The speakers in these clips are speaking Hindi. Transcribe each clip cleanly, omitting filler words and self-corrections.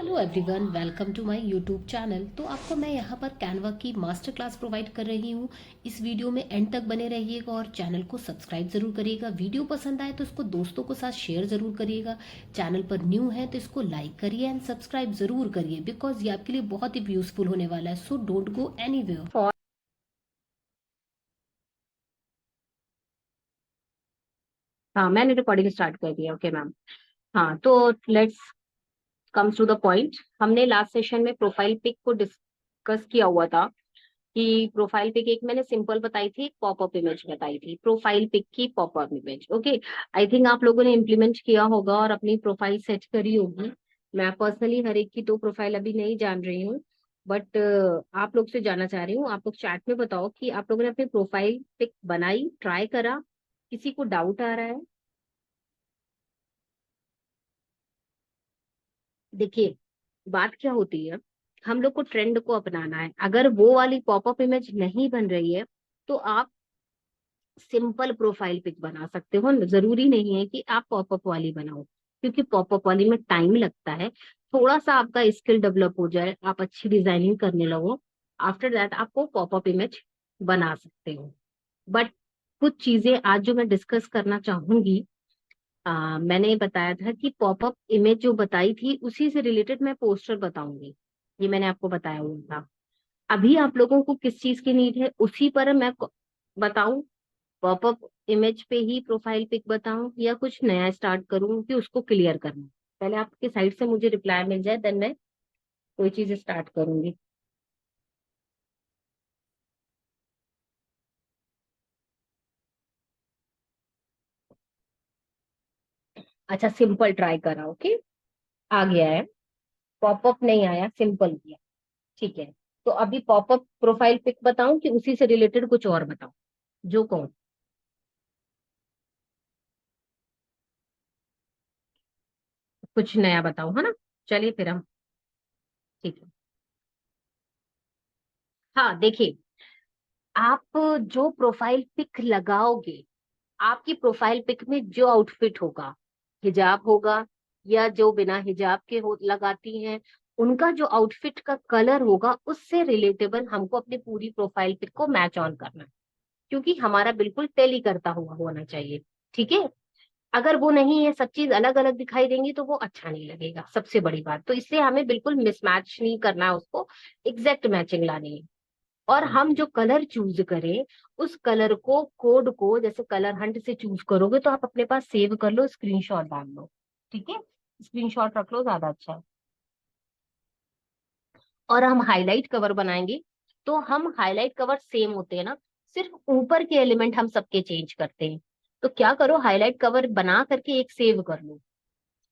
Hello everyone, welcome to my YouTube channel. तो आपको मैं यहाँ पर कैनवा की मास्टर क्लास प्रोवाइड कर रही हूँ। इस वीडियो में एंड तक बने रहिएगा और चैनल को सब्सक्राइब ज़रूर करिएगा। वीडियो पसंद आए तो इसको दोस्तों के साथ शेयर ज़रूर करिएगा। चैनल पर न्यू है तो इसको लाइक करिए एंड सब्सक्राइब ज़रूर करिए, बिकॉज ये आपके लिए बहुत ही यूजफुल होने वाला है। So don't go anywhere. हाँ, मैंने रिकॉर्डिंग स्टार्ट कर दिया। Okay ma'am. हाँ, तो let's comes to the point. हमने लास्ट सेशन में प्रोफाइल पिक को डिस्कस किया हुआ था कि प्रोफाइल पिक एक मैंने सिंपल बताई थी, एक पॉपअप इमेज बताई थी, प्रोफाइल पिक की popup image. Okay, I think आप लोगों ने इम्प्लीमेंट किया होगा और अपनी प्रोफाइल सेट करी होगी। मैं पर्सनली हर एक की तो प्रोफाइल अभी नहीं जान रही हूँ, बट आप लोग से जानना चाह रही हूँ। आप लोग चैट में बताओ कि आप लोगों ने अपनी प्रोफाइल पिक बनाई, ट्राई करा, किसी को डाउट आ रहा है? देखिए, बात क्या होती है, हम लोग को ट्रेंड को अपनाना है। अगर वो वाली पॉपअप इमेज नहीं बन रही है तो आप सिंपल प्रोफाइल पिक बना सकते हो। जरूरी नहीं है कि आप पॉपअप वाली बनाओ, क्योंकि पॉपअप वाली में टाइम लगता है। थोड़ा सा आपका स्किल डेवलप हो जाए, आप अच्छी डिजाइनिंग करने लगो, आफ्टर दैट आपको पॉपअप इमेज बना सकते हो। बट कुछ चीजें आज जो मैं डिस्कस करना चाहूंगी, मैंने बताया था कि पॉपअप इमेज जो बताई थी उसी से रिलेटेड मैं पोस्टर बताऊंगी। ये मैंने आपको बताया हुआ था। अभी आप लोगों को किस चीज की नीड है उसी पर मैं बताऊं? पॉपअप इमेज पे ही प्रोफाइल पिक बताऊं या कुछ नया स्टार्ट करूं कि उसको क्लियर करना? पहले आपके साइड से मुझे रिप्लाई मिल जाए, देन मैं कोई चीज स्टार्ट करूंगी। अच्छा, सिंपल ट्राई करा। ओके, आ गया है। पॉपअप नहीं आया, सिंपल किया। ठीक है, तो अभी पॉपअप प्रोफाइल पिक बताऊं कि उसी से रिलेटेड कुछ और बताऊं? जो कहूं। कुछ नया बताओ, है ना? चलिए फिर हम। ठीक है। हाँ, देखिए, आप जो प्रोफाइल पिक लगाओगे, आपकी प्रोफाइल पिक में जो आउटफिट होगा, हिजाब होगा या जो बिना हिजाब के हो लगाती हैं, उनका जो आउटफिट का कलर होगा उससे रिलेटेबल हमको अपनी पूरी प्रोफाइल पिक को मैच ऑन करना है। क्योंकि हमारा बिल्कुल टेली करता हुआ होना चाहिए। ठीक है, अगर वो नहीं है, सब चीज अलग अलग दिखाई देंगी तो वो अच्छा नहीं लगेगा। सबसे बड़ी बात तो इसलिए हमें बिल्कुल मिसमैच नहीं करना है, उसको एग्जैक्ट मैचिंग लानी है। और हम जो कलर चूज करें, उस कलर को, कोड को, जैसे कलर हंट से चूज करोगे तो आप अपने पास सेव कर लो, स्क्रीनशॉट डाल लो। ठीक है, स्क्रीनशॉट रख लो, ज्यादा अच्छा है। और हम हाईलाइट कवर बनाएंगे, तो हम हाईलाइट कवर सेम होते हैं ना, सिर्फ ऊपर के एलिमेंट हम सबके चेंज करते हैं। तो क्या करो, हाईलाइट कवर बना करके एक सेव कर लो,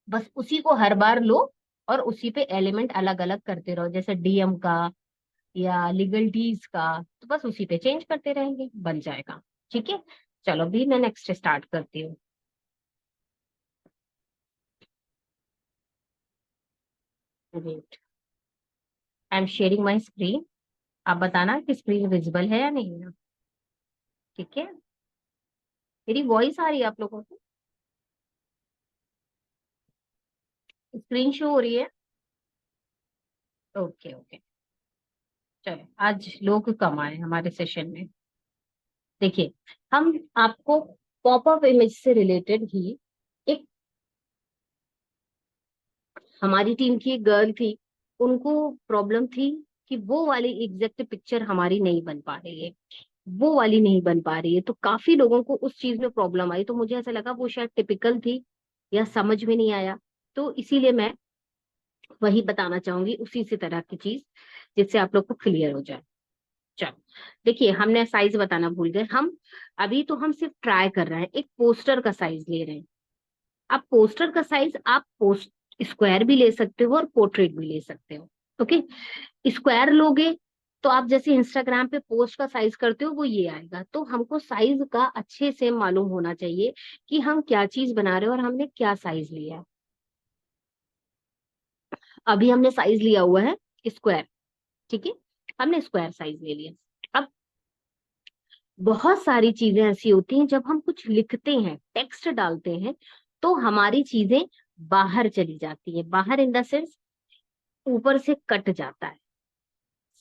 बस उसी को हर बार लो और उसी पे एलिमेंट अलग अलग करते रहो, जैसे डीएम का या लीगल डीज का, तो बस उसी पे चेंज करते रहेंगे, बन जाएगा। ठीक है, चलो भी मैं नेक्स्ट स्टार्ट करती हूँ। Wait, I am sharing my screen. आप बताना कि स्क्रीन विजिबल है या नहीं है। ठीक है, मेरी वॉइस आ रही है आप लोगों को? स्क्रीन शो हो रही है? Okay okay. चलो, आज लोग कम आए हमारे सेशन में। देखिए, हम आपको पॉपअप इमेज से रिलेटेड ही, एक हमारी टीम की एक गर्ल थी, उनको प्रॉब्लम थी कि वो वाली एग्जैक्ट पिक्चर हमारी नहीं बन पा रही है, वो वाली नहीं बन पा रही है। तो काफी लोगों को उस चीज में प्रॉब्लम आई, तो मुझे ऐसा लगा वो शायद टिपिकल थी या समझ में नहीं आया। तो इसीलिए मैं वही बताना चाहूंगी, उसी से तरह की चीज, जिससे आप लोग को क्लियर हो जाए। चलो, देखिए, हमने साइज बताना भूल गए हम। अभी तो हम सिर्फ ट्राई कर रहे हैं, एक पोस्टर का साइज ले रहे हैं। अब पोस्टर का साइज आप पोस्ट स्क्वायर भी ले सकते हो और पोर्ट्रेट भी ले सकते हो। ओके, स्क्वायर लोगे तो आप जैसे इंस्टाग्राम पे पोस्ट का साइज करते हो वो ये आएगा। तो हमको साइज का अच्छे से मालूम होना चाहिए कि हम क्या चीज बना रहे हैं और हमने क्या साइज लिया है। अभी हमने साइज लिया हुआ है स्क्वायर। ठीक है, हमने स्क्वायर साइज ले लिया। अब बहुत सारी चीजें ऐसी होती हैं, जब हम कुछ लिखते हैं, टेक्स्ट डालते हैं, तो हमारी चीजें बाहर चली जाती है। बाहर इन द सेंस, ऊपर से कट जाता है,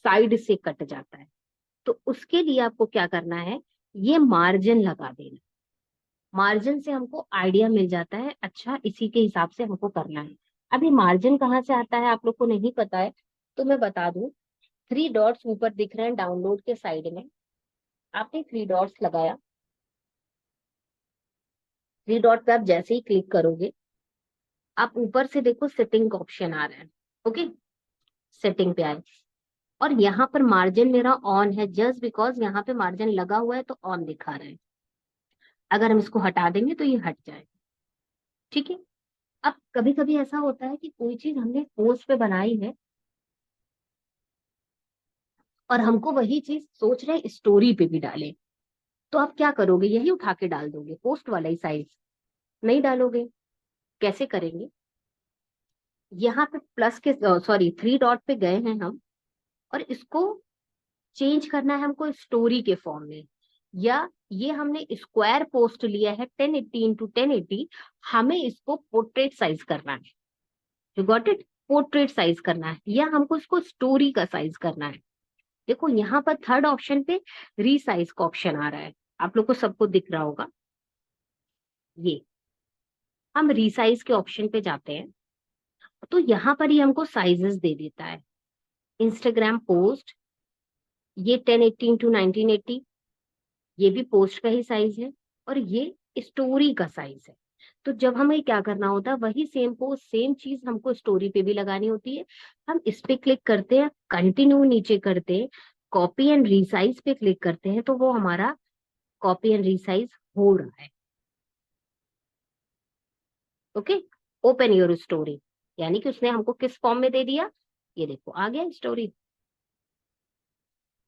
साइड से कट जाता है। तो उसके लिए आपको क्या करना है, ये मार्जिन लगा देना। मार्जिन से हमको आइडिया मिल जाता है, अच्छा इसी के हिसाब से हमको करना है। अभी मार्जिन कहाँ से आता है आप लोग को नहीं पता है, तो मैं बता दूं। 3 डॉट्स ऊपर दिख रहे हैं डाउनलोड के साइड में, आपने 3 डॉट्स लगाया। 3 डॉट पे आप जैसे ही क्लिक करोगे, आप ऊपर से देखो सेटिंग का ऑप्शन आ रहा है। ओके, सेटिंग पे आए, और यहाँ पर मार्जिन मेरा ऑन है, जस्ट बिकॉज यहाँ पे मार्जिन लगा हुआ है तो ऑन दिखा रहा है। अगर हम इसको हटा देंगे तो ये हट जाएगा। ठीक है। अब कभी कभी ऐसा होता है कि कोई चीज हमने पोस्ट पे बनाई है और हमको वही चीज सोच रहे स्टोरी पे भी डाले, तो आप क्या करोगे, यही उठा के डाल दोगे पोस्ट वाला ही साइज, नहीं डालोगे। कैसे करेंगे, यहाँ पे प्लस के, सॉरी 3 डॉट पे गए हैं हम, और इसको चेंज करना है हमको स्टोरी के फॉर्म में। या ये हमने स्क्वायर पोस्ट लिया है 1080 x 1080, हमें इसको पोर्ट्रेट साइज करना है। You got it, portrait size करना है, या हमको इसको स्टोरी का साइज करना है। देखो यहाँ पर थर्ड ऑप्शन पे रीसाइज का ऑप्शन आ रहा है, आप लोग को सबको दिख रहा होगा। ये हम रीसाइज के ऑप्शन पे जाते हैं, तो यहाँ पर ही हमको साइजेस दे देता है। इंस्टाग्राम पोस्ट, ये 1080 x 1980, ये भी पोस्ट का ही साइज है, और ये स्टोरी का साइज है। तो जब हमें क्या करना होता है, वही सेम पोस्ट सेम चीज हमको स्टोरी पे भी लगानी होती है। हम इस पे क्लिक करते हैं, कंटिन्यू नीचे करते हैं, कॉपी एंड रीसाइज पे क्लिक करते हैं, तो वो हमारा कॉपी एंड रीसाइज हो रहा है। ओके, ओपन योर स्टोरी, यानी कि उसने हमको किस फॉर्म में दे दिया, ये देखो आ गया स्टोरी।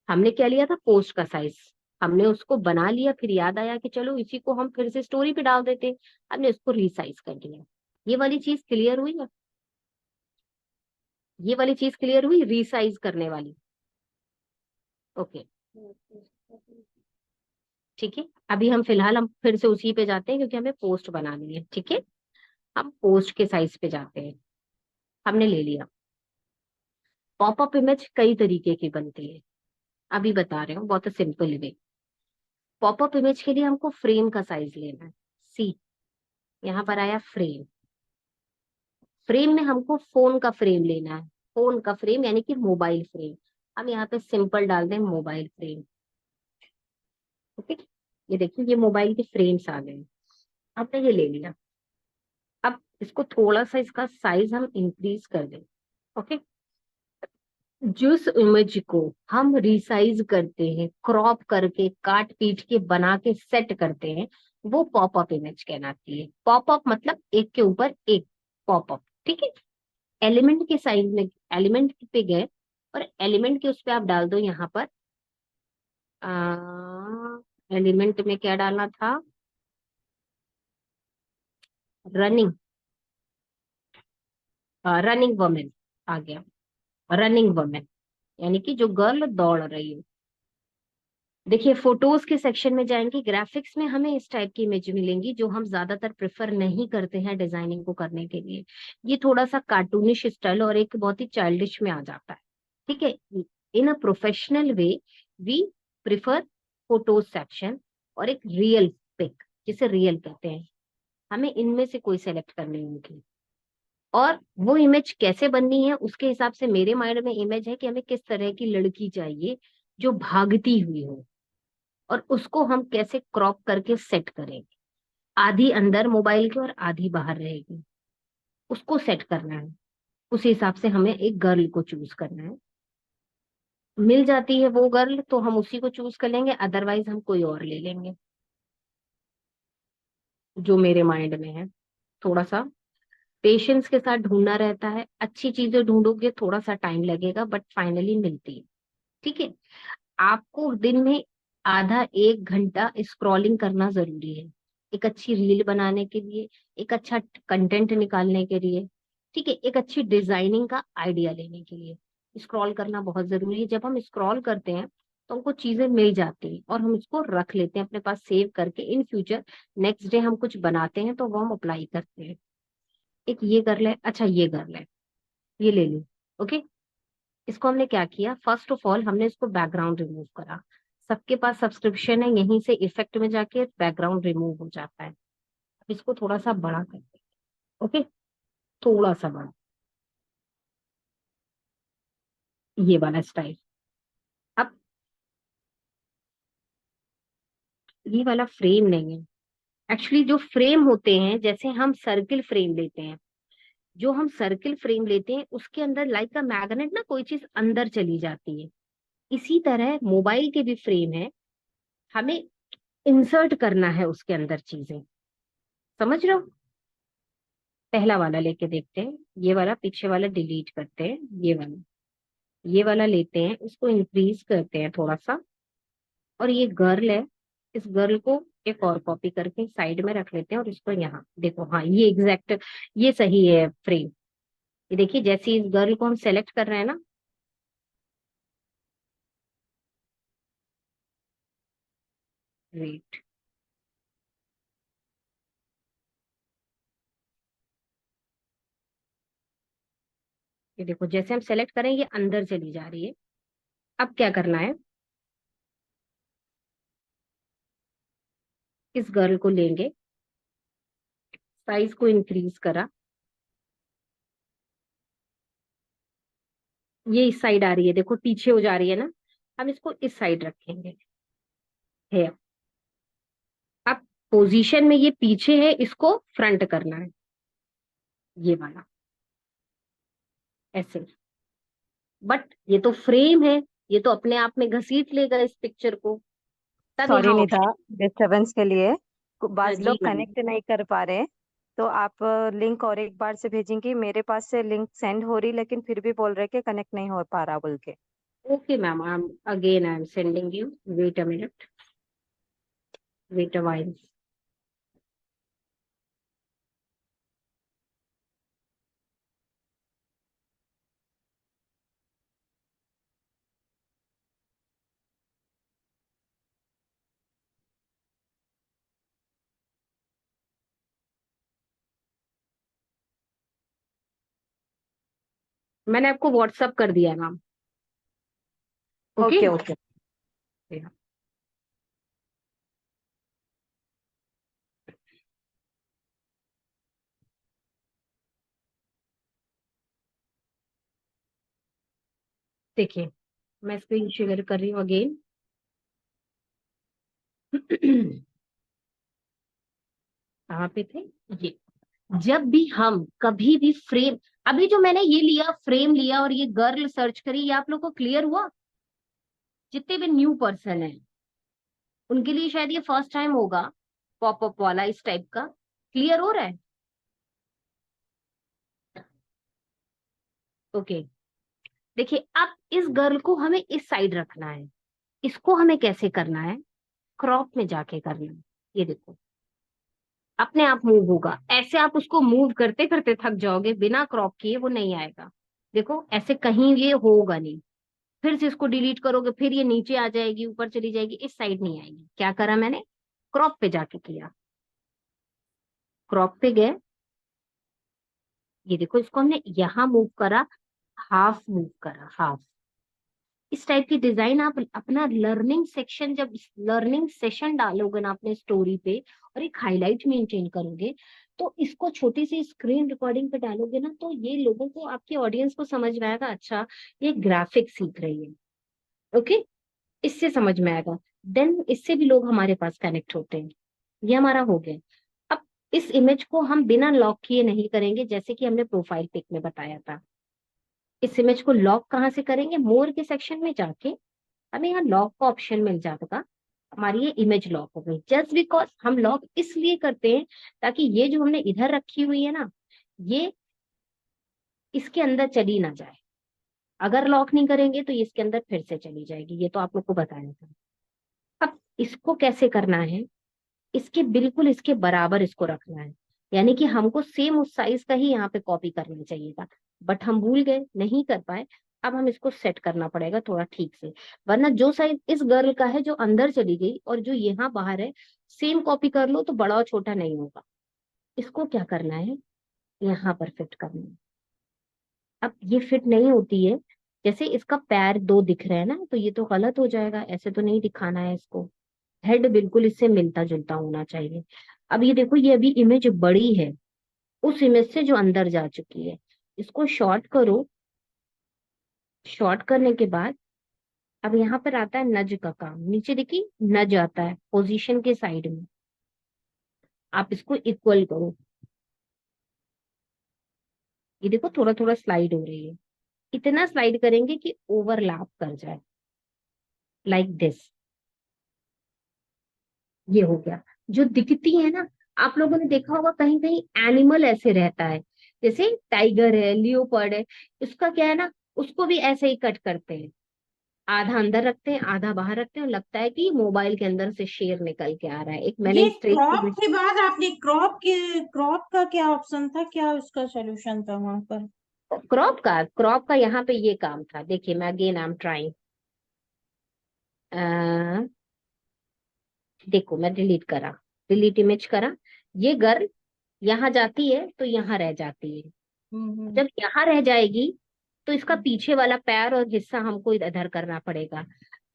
हमने क्या लिया था, पोस्ट का साइज, हमने उसको बना लिया, फिर याद आया कि चलो इसी को हम फिर से स्टोरी पे डाल देते हैं, हमने उसको रीसाइज कर दिया। ये वाली चीज क्लियर हुई ना, ये वाली चीज क्लियर हुई, रीसाइज करने वाली। ओके, ठीक है। अभी हम फिलहाल हम फिर से उसी पे जाते हैं, क्योंकि हमें पोस्ट बनानी है। ठीक है, हम पोस्ट के साइज पे जाते हैं, हमने ले लिया। पॉपअप इमेज कई तरीके की बनती है, अभी बता रहे हूँ बहुत सिंपल वे। पॉपअप इमेज के लिए हमको फ्रेम का साइज लेना है। सी, यहाँ पर आया फ्रेम। फ्रेम में हमको फोन का फ्रेम लेना है, फोन का फ्रेम यानी कि मोबाइल फ्रेम। हम यहाँ पे सिंपल डाल दें मोबाइल फ्रेम। ओके, ये देखिए ये मोबाइल के फ्रेम्स आ गए, आपने ये ले लिया। अब इसको थोड़ा सा इसका साइज हम इंक्रीज कर दें। ओके, जिस इमेज को हम रिसाइज करते हैं, क्रॉप करके काट पीट के बना के सेट करते हैं, वो पॉपअप इमेज कहलाती है। पॉपअप मतलब एक के ऊपर एक पॉपअप। ठीक है, एलिमेंट के साइज में, एलिमेंट पे गए और एलिमेंट के उस पे आप डाल दो यहाँ पर, एलिमेंट में क्या डालना था, रनिंग, रनिंग वुमेन आ गया। रनिंग वुमेन यानी कि जो गर्ल दौड़ रही है। देखिए फोटोज के सेक्शन में जाएंगे, ग्राफिक्स में हमें इस टाइप की इमेज मिलेंगी जो हम ज्यादातर प्रेफर नहीं करते हैं डिजाइनिंग को करने के लिए। ये थोड़ा सा कार्टूनिश स्टाइल और एक बहुत ही चाइल्डिश में आ जाता है। ठीक है, in a professional way we prefer photos section और एक रियल पिक, जिसे रियल कहते हैं, हमें इनमें से कोई सेलेक्ट करनी होगी। और वो इमेज कैसे बननी है, उसके हिसाब से मेरे माइंड में इमेज है कि हमें किस तरह की लड़की चाहिए जो भागती हुई हो, और उसको हम कैसे क्रॉप करके सेट करेंगे। आधी अंदर मोबाइल के और आधी बाहर रहेगी, उसको सेट करना है। उस हिसाब से हमें एक गर्ल को चूज करना है। मिल जाती है वो गर्ल तो हम उसी को चूज कर लेंगे, अदरवाइज हम कोई और ले लेंगे जो मेरे माइंड में है। थोड़ा सा पेशेंस के साथ ढूंढना रहता है, अच्छी चीजें ढूंढोगे थोड़ा सा टाइम लगेगा, बट फाइनली मिलती है। ठीक है, आपको दिन में आधा 1 घंटा स्क्रॉलिंग करना जरूरी है, एक अच्छी रील बनाने के लिए, एक अच्छा कंटेंट निकालने के लिए। ठीक है, एक अच्छी डिजाइनिंग का आइडिया लेने के लिए स्क्रॉल करना बहुत जरूरी है। जब हम स्क्रॉल करते हैं तो हमको चीजें मिल जाती हैं और हम इसको रख लेते हैं अपने पास सेव करके, इन फ्यूचर नेक्स्ट डे हम कुछ बनाते हैं तो वो हम अप्लाई करते हैं। एक ये कर ले, अच्छा ये कर ले, ये ले लो। ओके, इसको हमने क्या किया, फर्स्ट ऑफ ऑल हमने इसको बैकग्राउंड रिमूव करा। सबके पास सब्सक्रिप्शन है, यहीं से इफेक्ट में जाके बैकग्राउंड रिमूव हो जाता है। अब इसको थोड़ा सा बड़ा करते हैं। ओके, थोड़ा सा बड़ा, ये वाला स्टाइल। अब ये वाला फ्रेम नहीं है, एक्चुअली जो फ्रेम होते हैं, जैसे हम सर्किल फ्रेम लेते हैं, जो हम सर्किल फ्रेम लेते हैं उसके अंदर लाइक अ मैग्नेट ना कोई चीज अंदर चली जाती है। इसी तरह मोबाइल के भी फ्रेम है, हमें इंसर्ट करना है उसके अंदर चीजें। समझ रहे हो? पहला वाला लेके देखते हैं, ये वाला पीछे वाला डिलीट करते हैं, ये वाला लेते हैं, उसको इंक्रीज करते हैं थोड़ा सा। और ये गर्ल है, इस गर्ल को एक और कॉपी करके साइड में रख लेते हैं, और इसको यहाँ देखो, हाँ ये एग्जैक्ट, ये सही है फ्रेम। ये देखिए, जैसे इस गर्ल को हम सेलेक्ट कर रहे हैं ना, वेट, ये देखो जैसे हम सेलेक्ट करें ये अंदर चली जा रही है। अब क्या करना है, इस गर्ल को लेंगे, साइज को इंक्रीज करा, ये इस साइड आ रही है, देखो पीछे हो जा रही है ना, हम इसको इस साइड रखेंगे है। अब पोजीशन में ये पीछे है, इसको फ्रंट करना है, ये वाला ऐसे। बट ये तो फ्रेम है, ये तो अपने आप में घसीट लेगा इस पिक्चर को। तब सॉरी यहाँ निधा, ऑप्शन, डिस्टरबेंस के लिए। हाँ बाज जी लोग मैम, कनेक्ट नहीं कर पा रहे हैं, तो आप लिंक और एक बार से भेजेंगी। मेरे पास से लिंक सेंड हो रही, लेकिन फिर भी बोल रहे कि कनेक्ट नहीं हो पा रहा बोल के। Okay ma'am, I am sending you, wait a minute, wait a while. मैंने आपको व्हाट्सअप कर दिया मैम। Okay, okay okay. देखिए मैं स्क्रीन शेयर कर रही हूँ अगेन। कहाँ पे थे, ये, जब भी हम कभी भी फ्रेम, अभी जो मैंने ये लिया फ्रेम लिया और ये गर्ल सर्च करी, ये आप लोग को क्लियर हुआ? जितने भी न्यू पर्सन है उनके लिए शायद ये फर्स्ट टाइम होगा, पॉपअप वाला इस टाइप का। क्लियर हो रहा है? ओके, देखिए अब इस गर्ल को हमें इस साइड रखना है। इसको हमें कैसे करना है, क्रॉप में जाके करना है। ये देखो अपने आप मूव होगा, ऐसे आप उसको मूव करते करते थक जाओगे, बिना क्रॉप किए वो नहीं आएगा। देखो ऐसे कहीं ये होगा नहीं, फिर से इसको डिलीट करोगे फिर ये नीचे आ जाएगी, ऊपर चली जाएगी, इस साइड नहीं आएगी। क्या करा मैंने, क्रॉप पे जाके किया, क्रॉप पे गए, ये देखो इसको हमने यहाँ मूव करा, हाफ मूव करा, हाफ। इस टाइप की डिजाइन आप अपना लर्निंग सेक्शन, जब लर्निंग सेशन डालोगे ना अपने स्टोरी पे, और एक हाईलाइट मेंटेन करोगे, तो इसको छोटी सी स्क्रीन रिकॉर्डिंग पे डालोगे ना, तो ये लोगों को, आपके ऑडियंस को समझ में आएगा, अच्छा ये ग्राफिक सीख रही है। ओके, इससे समझ में आएगा, देन इससे भी लोग हमारे पास कनेक्ट होते हैं। ये हमारा हो गया। अब इस इमेज को हम बिना लॉक किए नहीं करेंगे, जैसे कि हमने प्रोफाइल पिक में बताया था। इस इमेज को लॉक कहाँ से करेंगे, मोर के सेक्शन में जाके हमें यहाँ लॉक का ऑप्शन मिल जाएगा। हमारी ये इमेज लॉक हो गई, जस्ट बिकॉज हम लॉक इसलिए करते हैं ताकि ये जो हमने इधर रखी हुई है ना, ये इसके अंदर चली ना जाए। अगर लॉक नहीं करेंगे तो ये इसके अंदर फिर से चली जाएगी, ये तो आप लोग को बताया था। अब इसको कैसे करना है, इसके बिल्कुल इसके बराबर इसको रखना है, यानी कि हमको सेम उस साइज का ही यहाँ पे कॉपी करना चाहिए था, बट हम भूल गए, नहीं कर पाए। अब हम इसको सेट करना पड़ेगा थोड़ा ठीक से, वरना जो साइज इस गर्ल का है जो अंदर चली गई और जो यहाँ बाहर है, सेम कॉपी कर लो तो बड़ा और छोटा नहीं होगा। इसको क्या करना है, यहाँ पर फिट करना है। अब ये फिट नहीं होती है, जैसे इसका पैर दो दिख रहे हैं ना, तो ये तो गलत हो जाएगा, ऐसे तो नहीं दिखाना है इसको। हेड बिल्कुल इससे मिलता जुलता होना चाहिए। अब ये देखो, ये अभी इमेज बड़ी है उस इमेज से जो अंदर जा चुकी है। इसको शॉर्ट करो। शॉर्ट करने के बाद अब यहाँ पर आता है नज का काम, नीचे देखिए नज आता है पोजीशन के साइड में। आप इसको इक्वल करो। ये देखो थोड़ा थोड़ा स्लाइड हो रही है। इतना स्लाइड करेंगे कि ओवरलैप कर जाए, लाइक दिस। ये हो गया। जो दिखती है ना, आप लोगों ने देखा होगा कहीं कहीं एनिमल ऐसे रहता है, जैसे टाइगर है, लियोपर्ड है, उसका क्या है ना, उसको भी ऐसे ही कट करते हैं, आधा अंदर रखते हैं आधा बाहर रखते हैं, और लगता है कि मोबाइल के अंदर से शेर निकल के आ रहा है। एक मैंने ये स्ट्रेट क्रॉप के बाद आपने क्रॉप का क्या ऑप्शन था, क्या उसका सोल्यूशन था वहां पर? क्रॉप का यहाँ पे ये काम था। देखिए मैं अगेन आई एम ट्राइंग। देखो मैं डिलीट करा, डिलीट इमेज करा। ये गर्ल यहाँ जाती है तो यहाँ रह जाती है। हम्म। जब यहाँ रह जाएगी तो इसका पीछे वाला पैर और हिस्सा हमको इधर करना पड़ेगा।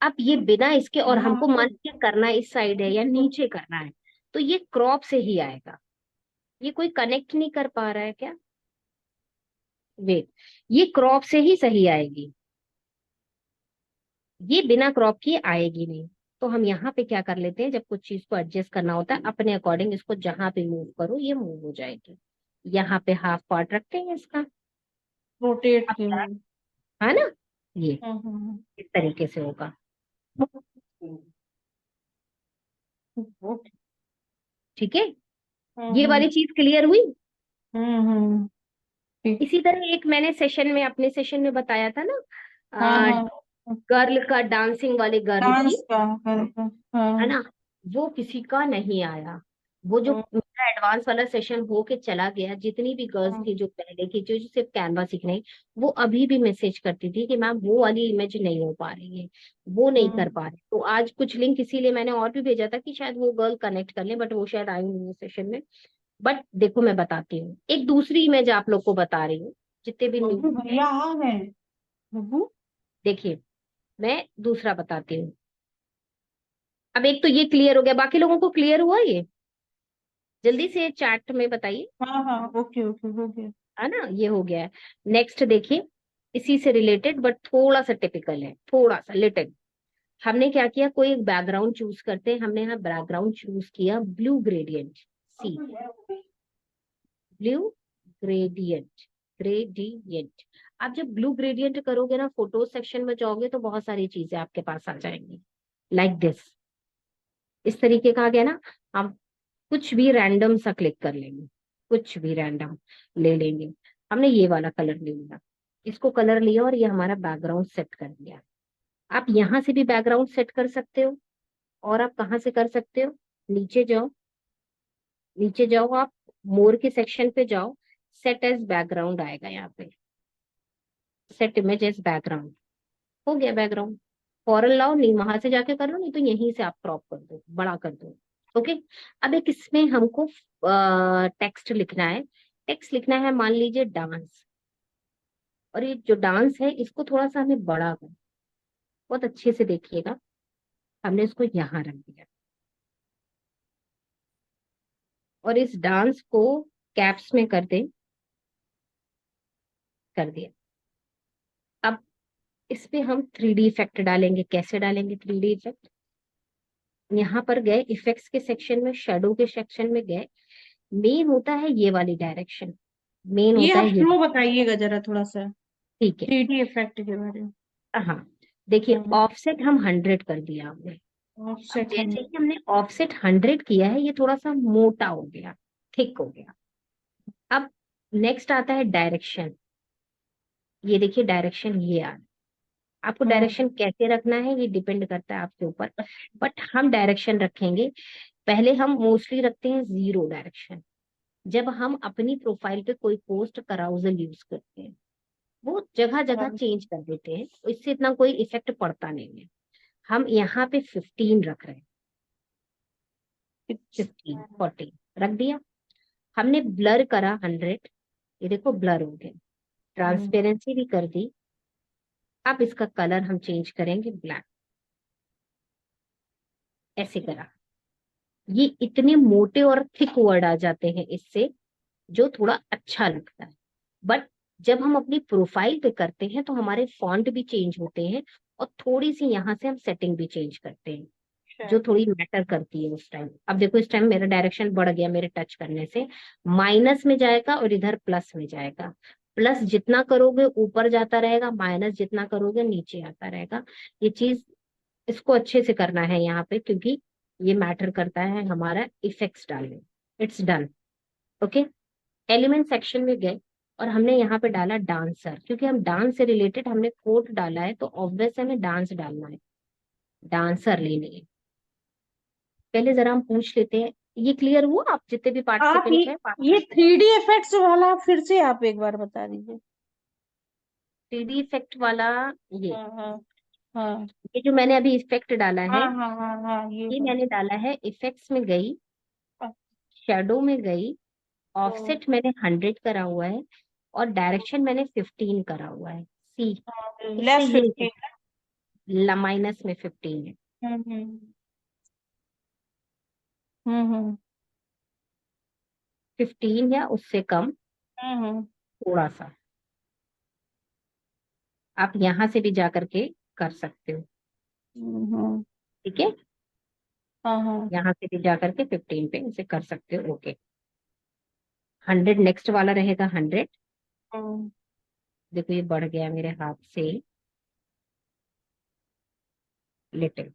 अब ये बिना इसके, और हाँ। हमको मान लीजिए करना इस साइड है या नीचे करना है, तो ये क्रॉप से ही आएगा। ये कोई कनेक्ट नहीं कर पा रहा है क्या? वेट, ये क्रॉप से ही सही आएगी, ये बिना क्रॉप किए आएगी नहीं। तो हम यहाँ पे क्या कर लेते हैं, जब कुछ चीज को एडजस्ट करना होता है अपने अकॉर्डिंग, इसको जहां पे मूव करो ये मूव हो जाएगी। यहाँ पे हाफ पार्ट रखते हैं इसका। रोटेट अब के क्या, लिए। है ना, ये हम्म। इस तरीके से होगा। ओके। ठीक है, ये हम्म। वाली चीज क्लियर हुई। हम्म। ठीक। इसी तरह एक मैंने सेशन में, अपने सेशन में बताया था हाँ ना, हाँ। गर्ल का, डांसिंग वाले गर्ल की, डांस का करके। है हाँ। ना, वो किसी का नहीं आया। वो जो हम्म। मेरा एडवांस वाला सेशन हो के चला गया, जितनी भी गर्ल्स हम्म। थी जो पहले की, जो सिर्फ कैनवा सीखने आई, वो अभी भी मैसेज करती थी कि मैम वो वाली इमेज नहीं हो पा रही है, वो नहीं कर हम्म। पा रहे। तो आज कुछ लिंक इसीलिए मैंने और भी भेजा था कि शायद वो गर्ल कनेक्ट कर ले, बट वो शायद आई नहीं है सेशन में। बट देखो मैं बताती हूँ, एक दूसरी इमेज आप लोग को बता रही हूँ, जितने भी बब्बू न्यू है। भैया आ गए। बब्बू। देखिए मैं दूसरा बताती हूँ। अब एक तो ये क्लियर हो गया, बाकी लोगों को क्लियर हुआ ये? जल्दी से चैट में बताइए। हाँ हाँ, ओके ओके, हो गया। है ना, ये हो गया है। नेक्स्ट देखिए, इसी से रिलेटेड बट थोड़ा सा टिपिकल है, थोड़ा सा लिटिल। हमने क्या किया, कोई एक बैकग्राउंड चूज करते हैं। हमने यहाँ बैकग्राउंड चूज किया ब्लू ग्रेडियंट, सी, ब्लू ग्रेडियंट, ग्रेडियंट। आप जब ब्लू ग्रेडियंट करोगे ना, फोटो सेक्शन में जाओगे तो बहुत सारी चीजें आपके पास आ जाएंगी, लाइक दिस। इस तरीके का आ गया ना। हम कुछ भी रैंडम सा क्लिक कर लेंगे, कुछ भी रैंडम ले लेंगे। हमने ये वाला कलर ले लिया, इसको कलर लिया और ये हमारा बैकग्राउंड सेट कर दिया। आप यहाँ से भी बैकग्राउंड सेट कर सकते हो, और आप कहाँ से कर सकते हो, नीचे जाओ, नीचे जाओ आप, मोर के सेक्शन पे जाओ, सेट एज बैकग्राउंड आएगा यहाँ पे, सेट इमेज एज बैकग्राउंड। हो गया बैकग्राउंड। फॉरन लाओ, नहीं वहां से जाके कर लो, नहीं तो यहीं से आप क्रॉप कर दो, बड़ा कर दो। ओके। अब एक इसमें हमको टेक्स्ट लिखना है। टेक्स्ट लिखना है, मान लीजिए डांस, और ये जो डांस है इसको थोड़ा सा हमें बड़ा कर, बहुत अच्छे से देखिएगा। हमने इसको यहाँ रख दिया, और इस डांस को कैप्स में कर दे, कर दिया। अब इस पे हम 3D इफेक्ट डालेंगे। कैसे डालेंगे 3D इफेक्ट? यहाँ पर गए इफेक्ट्स के सेक्शन में, शेडो के सेक्शन में गए। मेन होता है ये वाली डायरेक्शन, मेन ये होता आप है ये। फ्लो बताइएगा जरा थोड़ा सा, ठीक है। 3D इफेक्ट के बारे में। हाँ, देखिए हम्म। ऑफसेट हम 100 कर दिया हमने। अब ऑफसेट हम। जैसे ही हमने ऑफसेट 100 किया है, ये थोड़ा सा मोटा हो गया, थिक हो गया। अब नेक्स्ट आता है डायरेक्शन। ये देखिए डायरेक्शन ये आ, आपको हम्म। डायरेक्शन कैसे रखना है ये डिपेंड करता है आपके ऊपर, बट हम डायरेक्शन रखेंगे। पहले हम मोस्टली रखते हैं जीरो डायरेक्शन, जब हम अपनी प्रोफाइल पे कोई पोस्ट कराउजल यूज करते हैं, वो जगह जगह चेंज कर देते हैं, तो इससे इतना कोई इफेक्ट पड़ता नहीं है। हम यहाँ पे 15 रख रहे हैं, 15 14 रख दिया। हमने ब्लर करा 100, ये देखो ब्लर हो गया। ट्रांसपेरेंसी भी कर दी। अब इसका कलर हम चेंज करेंगे ब्लैक, ऐसे करा। ये इतने मोटे और थिक वर्ड आ जाते हैं इससे, जो थोड़ा अच्छा लगता है। बट जब हम अपनी प्रोफाइल पे करते हैं तो हमारे फॉन्ट भी चेंज होते हैं, और थोड़ी सी यहाँ से हम सेटिंग भी चेंज करते हैं, जो थोड़ी मैटर करती है उस टाइम। अब देखो इस टाइम मेरा डायरेक्शन बढ़ गया मेरे टच करने से, माइनस में जाएगा और इधर प्लस में जाएगा। प्लस जितना करोगे ऊपर जाता रहेगा, माइनस जितना करोगे नीचे आता रहेगा। ये चीज, इसको अच्छे से करना है यहाँ पे, क्योंकि ये मैटर करता है हमारा इफेक्ट्स डालने। It's done. Okay, element section में गए और हमने यहाँ पे डाला डांसर, क्योंकि हम डांस से रिलेटेड हमने कोट डाला है, तो ऑब्वियस हमें डांस डालना है, डांसर लेने हैं। पहले जरा हम पूछ लेते हैं, ये क्लियर हुआ? आप जितने भी आप पार्टिसिपेंट हैं, ये 3D इफेक्ट्स वाला फिर से आप एक बार बता दीजिए। 3D इफेक्ट वाला, ये हाँ हाँ हाँ ये जो मैंने अभी इफेक्ट डाला हाँ है, हाँ हाँ हाँ ये ये हाँ। मैंने डाला है इफेक्ट्स में गई, हाँ, शेडो में गई, तो ऑफसेट मैंने 100 करा हुआ है, और डायरेक्शन मैंने 15 करा हुआ है। सी, इससे लेस ये 15। माइनस में 15 है, हम्म 15 या उससे कम हम्म थोड़ा सा। आप यहाँ से भी जा करके कर सकते हो, हम्म ठीक है? हाँ हाँ यहाँ से भी जा करके 15 पे इसे कर सकते हो। ओके, 100 नेक्स्ट वाला रहेगा, 100। हम्म देखो ये बढ़ गया मेरे हाथ से लिटिल,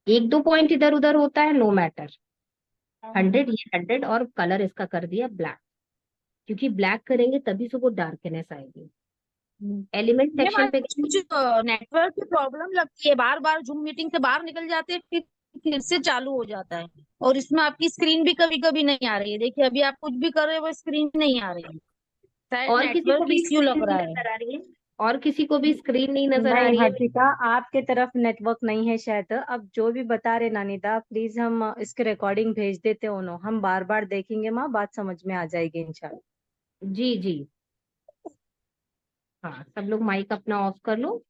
एक दो पॉइंट इधर उधर होता है, नो मैटर। 100, ये 100, और कलर इसका कर दिया ब्लैक, क्योंकि ब्लैक करेंगे तभी से वो डार्कनेस आएगी। एलिमेंट ये सेक्शन बात पे कुछ नेटवर्क की प्रॉब्लम लगती है, बार बार जूम मीटिंग से बाहर निकल जाते हैं, फिर से चालू हो जाता है। और इसमें आपकी स्क्रीन भी कभी कभी नहीं आ रही है। देखिए अभी आप कुछ भी कर रहे हो, वो स्क्रीन नहीं आ रही है, शायद और किसी को नेटवर्क भी इश्यू स्क्रीन लग नहीं रहा है। नजर आ रही है, और किसी को भी स्क्रीन नहीं नजर आ नहीं रही है। हर्षिता, आपके तरफ नेटवर्क नहीं है शायद। अब जो भी बता रहे नानिदा, प्लीज हम इसके रिकॉर्डिंग भेज देते उन्हों, हम बार बार देखेंगे माँ, बात समझ में आ जाएगी इंशाल्लाह। जी जी, हाँ सब लोग माइक अपना ऑफ कर लो।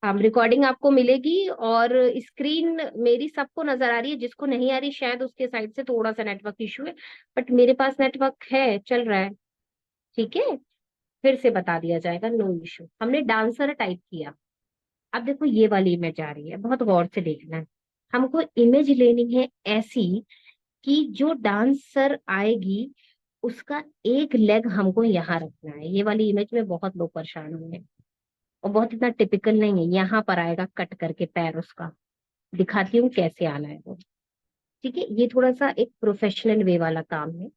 हम रिकॉर्डिंग आपको मिलेगी, और स्क्रीन मेरी सबको नजर आ रही है, जिसको नहीं आ रही शायद उसके साइड से थोड़ा सा नेटवर्क इशू है, बट मेरे पास नेटवर्क है, चल रहा है, ठीक है? फिर से बता दिया जाएगा, नो इशू। हमने डांसर टाइप किया। अब देखो ये वाली इमेज आ रही है, बहुत गौर से देखना है। हमको इमेज लेनी है ऐसी कि जो डांसर आएगी उसका एक लेग हमको यहाँ रखना है। ये वाली इमेज में बहुत लोग परेशान हुए हैं, और बहुत इतना टिपिकल नहीं है। यहाँ पर आएगा कट करके पैर उसका, दिखाती हूँ कैसे आना है वो, ठीक है? ये थोड़ा सा एक प्रोफेशनल वे वाला काम है।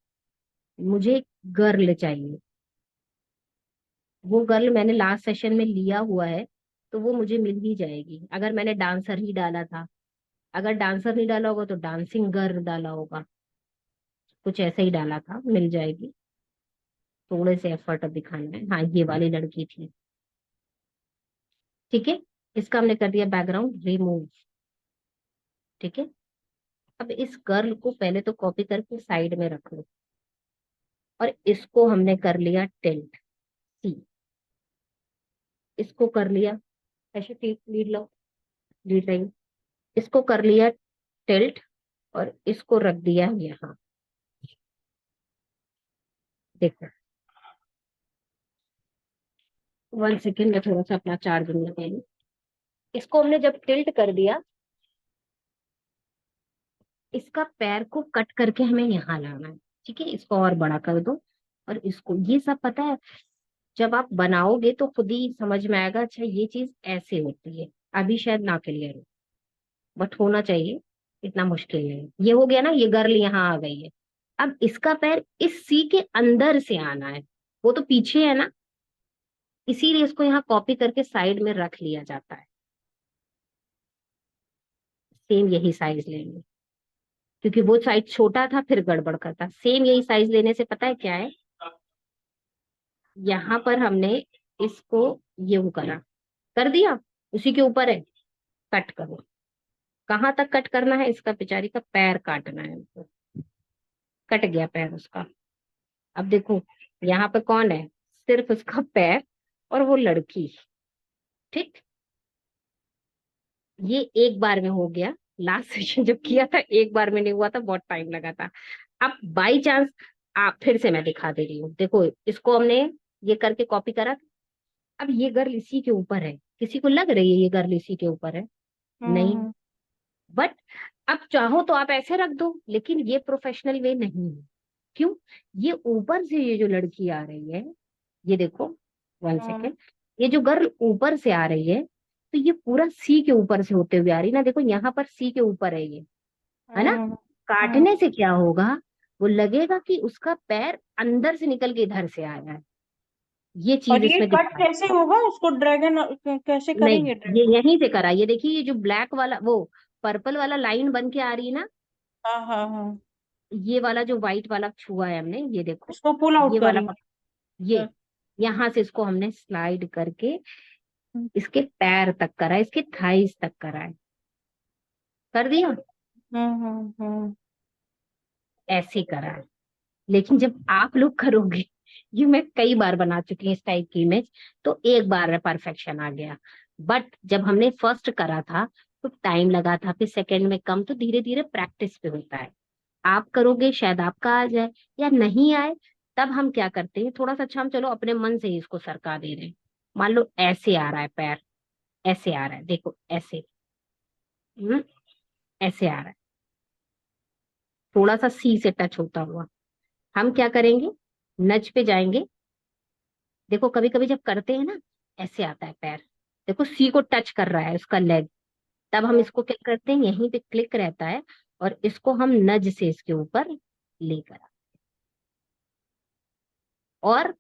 मुझे गर्ल चाहिए, वो गर्ल मैंने लास्ट सेशन में लिया हुआ है, तो वो मुझे मिल ही जाएगी। अगर मैंने डांसर ही डाला था, अगर डांसर नहीं डाला होगा तो डांसिंग गर्ल डाला होगा, कुछ ऐसा ही डाला था, मिल जाएगी। थोड़े से एफर्ट अब दिखाना है। हाँ ये वाली लड़की थी, ठीक है? इसका हमने कर दिया बैकग्राउंड रिमूव, ठीक है? अब इस गर्ल को पहले तो कॉपी करके साइड में रख लो, और इसको हमने कर लिया टिल्ट, सी, इसको कर लिया, ऐसे लीड लो, लीड रही, इसको कर लिया टिल्ट, और इसको रख दिया यहाँ। देखो 1 सेकेंड में थोड़ा सा अपना चार्जिंग लगा लूं। इसको हमने जब टिल्ट कर दिया, इसका पैर को कट करके हमें यहाँ लाना है, ठीक है? इसको और बड़ा कर दो, और इसको, ये सब पता है जब आप बनाओगे तो खुद ही समझ में आएगा, अच्छा ये चीज ऐसे होती है। अभी शायद ना क्लियर हो, बट होना चाहिए, इतना मुश्किल नहीं। ये हो गया ना, ये गर्ल यहाँ आ गई है। अब इसका पैर इस सी के अंदर से आना है, वो तो पीछे है ना, इसीलिए इसको यहाँ कॉपी करके साइड में रख लिया जाता है। सेम यही साइज लेंगे, क्योंकि वो साइज छोटा था फिर गड़बड़ करता। सेम यही साइज लेने से पता है क्या है, यहाँ पर हमने इसको ये करा, कर दिया, उसी के ऊपर है, कट करो। कहाँ तक कट करना है? इसका बेचारी का पैर काटना है हमको। कट गया पैर उसका। अब देखो यहाँ पे कौन है, सिर्फ उसका पैर और वो लड़की। ठीक, ये एक बार में हो गया। लास्ट सेशन जब किया था एक बार में नहीं हुआ था, बहुत टाइम लगा था। अब बाई चांस आप, फिर से मैं दिखा दे रही हूँ, देखो इसको हमने ये करके कॉपी करा। अब ये गर्ल इसी के ऊपर है, किसी को लग रही है ये गर्ल इसी के ऊपर है? नहीं। हम्म बट अब चाहो तो आप ऐसे रख दो, लेकिन ये प्रोफेशनल वे नहीं है। क्यों? ये ऊपर से ये जो लड़की आ रही है, ये देखो, वन हम्म सेकेंड, ये जो गर्ल ऊपर से आ रही है, तो ये पूरा सी के ऊपर से होते हुए आ रही है ना, देखो यहाँ पर सी के ऊपर है ये, है ना। हम्म हम्म। काटने से क्या होगा, वो लगेगा कि उसका पैर अंदर से निकल के इधर से आया है। ये और चीज ये इसमें कट दिखता है। कैसे होगा, उसको ड्रैगन कैसे नहीं, करेंगे ड्रैगन? ये यहीं से करा, ये देखिए, ये जो ब्लैक वाला, वो पर्पल वाला लाइन बन के आ रही है ना, हाँ हाँ हाँ, ये वाला जो व्हाइट वाला छुआ है हमने, ये देखो, इसको पुल आउट ये वाला करेंगे। ये यहाँ से इसको हमने स्लाइड करके इसके पैर तक करा, इसके थाइस तक करा है, कर दिया, हम्म। ऐसे करा है। लेकिन जब आप लोग करोगे, ये मैं कई बार बना चुकी हूँ इस टाइप की इमेज, तो एक बार में परफेक्शन आ गया। बट जब हमने फर्स्ट करा था तो टाइम लगा था, फिर सेकंड में कम, तो धीरे धीरे प्रैक्टिस पे होता है। आप करोगे शायद आपका आ जाए, या नहीं आए, तब हम क्या करते हैं, थोड़ा सा, अच्छा हम चलो अपने मन से ही इसको सरका दे रहे हैं। मान लो ऐसे आ रहा है पैर, ऐसे आ रहा है, देखो ऐसे, हम्म, ऐसे आ रहा है, थोड़ा सा सी से टच होता हुआ। हम क्या करेंगे, नच पे जाएंगे। देखो कभी कभी जब करते हैं ना, ऐसे आता है पैर, देखो सी को टच कर रहा है उसका लेग, तब हम इसको क्या करते हैं, यहीं पे क्लिक रहता है, और इसको हम नज से इसके ऊपर लेकर और